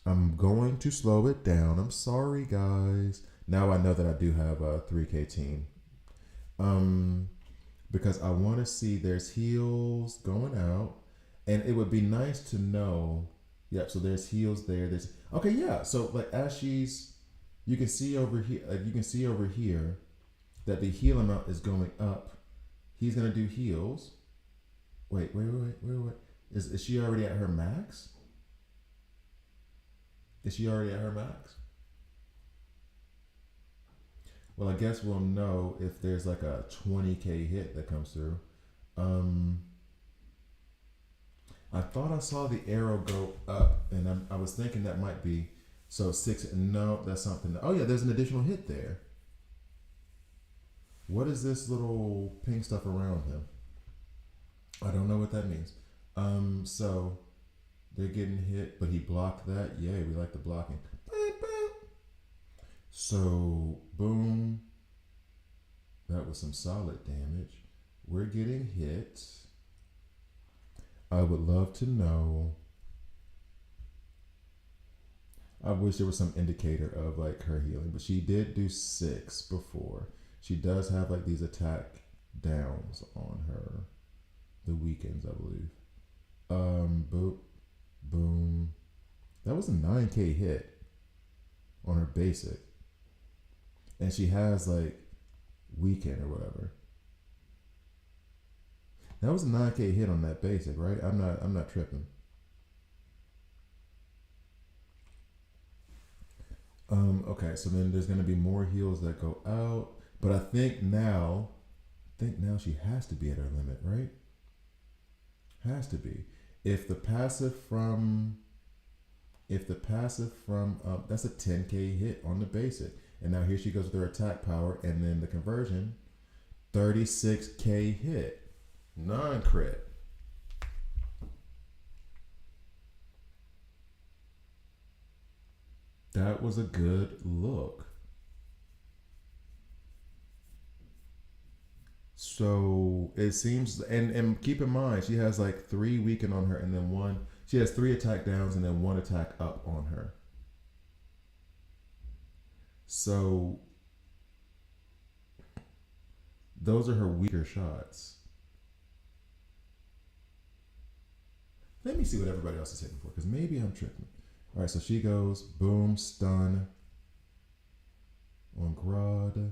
I'm going to slow it down. I'm sorry, guys. Now I know that I do have a 3K team. Because I want to see there's heals going out, and it would be nice to know. Yep. So there's heals there. There's okay. Yeah. So as you can see over here. You can see over here that the heal amount is going up. He's gonna do heals. Wait. Is she already at her max? Is she already at her max? Well, I guess we'll know if there's a 20K hit that comes through. I thought I saw the arrow go up, and I was thinking that might be so 6. No, that's something. Oh yeah, there's an additional hit there. What is this little pink stuff around him? I don't know what that means. So they're getting hit, but he blocked that. Yay, we like the blocking. So, boom. That was some solid damage. We're getting hit. I would love to know. I wish there was some indicator of her healing, but she did do 6 before. She does have these attack downs on her. The weekends, I believe. Boop. Boom. That was a 9K hit on her basic. And she has weekend or whatever. That was a 9K hit on that basic, right? I'm not tripping. Okay, so then there's gonna be more heals that go out. But I think now she has to be at her limit, right? Has to be. If the passive from that's a 10K hit on the basic. And now here she goes with her attack power, and then the conversion 36K hit. Non-crit. That was a good look. So it seems, and keep in mind, she has like 3 weaken on her, and then one. She has 3 attack downs and then 1 attack up on her. So those are her weaker shots. Let me see what everybody else is hitting for, because maybe I'm tripping. All right, so she goes boom, stun on Grodd.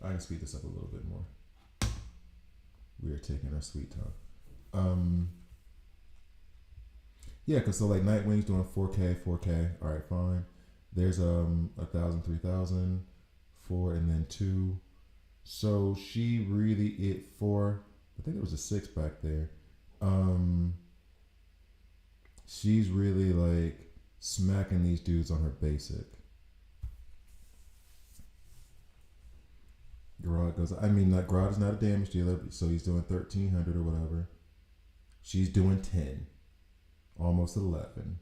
I can speed this up a little bit more. We are taking our sweet time. Yeah, because so like Nightwing's doing 4K. All right, fine. There's 1,000, 3,000, 4, and then 2. So she really hit 4. I think there was a 6 back there. She's really like smacking these dudes on her basic. Grodd goes, I mean, like, Grodd is not a damage dealer, so he's doing 1,300 or whatever. She's doing 10. Almost 11.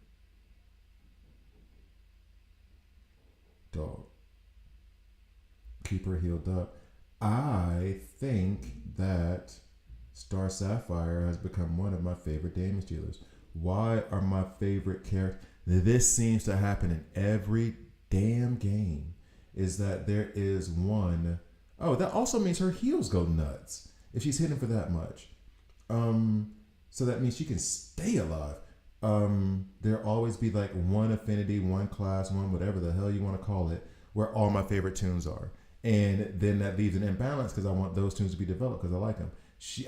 Dog. Keep her healed up. I think that Star Sapphire has become one of my favorite damage dealers. Why are my favorite characters? This seems to happen in every damn game. Is that there is one. Oh, that also means her heals go nuts if she's hitting for that much. So that means she can stay alive. There'll always be like one affinity, one class, one whatever the hell you want to call it, where all my favorite tunes are. And then that leaves an imbalance because I want those tunes to be developed because I like them.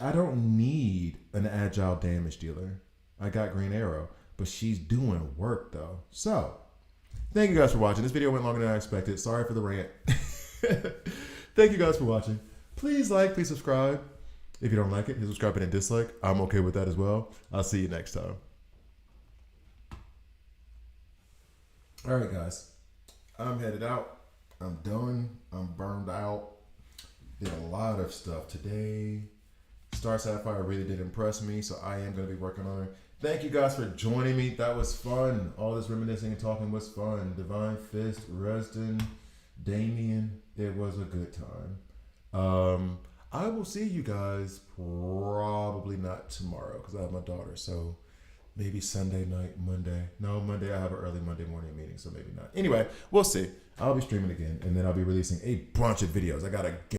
I don't need an agile damage dealer. I got Green Arrow, but she's doing work though. So, thank you guys for watching. This video went longer than I expected. Sorry for the rant. Thank you guys for watching. Please like, please subscribe. If you don't like it, hit subscribe button and dislike. I'm okay with that as well. I'll see you next time. All right, guys. I'm headed out. I'm done. I'm burned out. Did a lot of stuff today. Star Sapphire really did impress me, so I am going to be working on her. Thank you guys for joining me. That was fun. All this reminiscing and talking was fun. Divine Fist, Resden, Damien. It was a good time. I will see you guys probably not tomorrow because I have my daughter. So maybe Sunday night, Monday. No, Monday I have an early Monday morning meeting, so maybe not. Anyway, we'll see. I'll be streaming again, and then I'll be releasing a bunch of videos. I got to get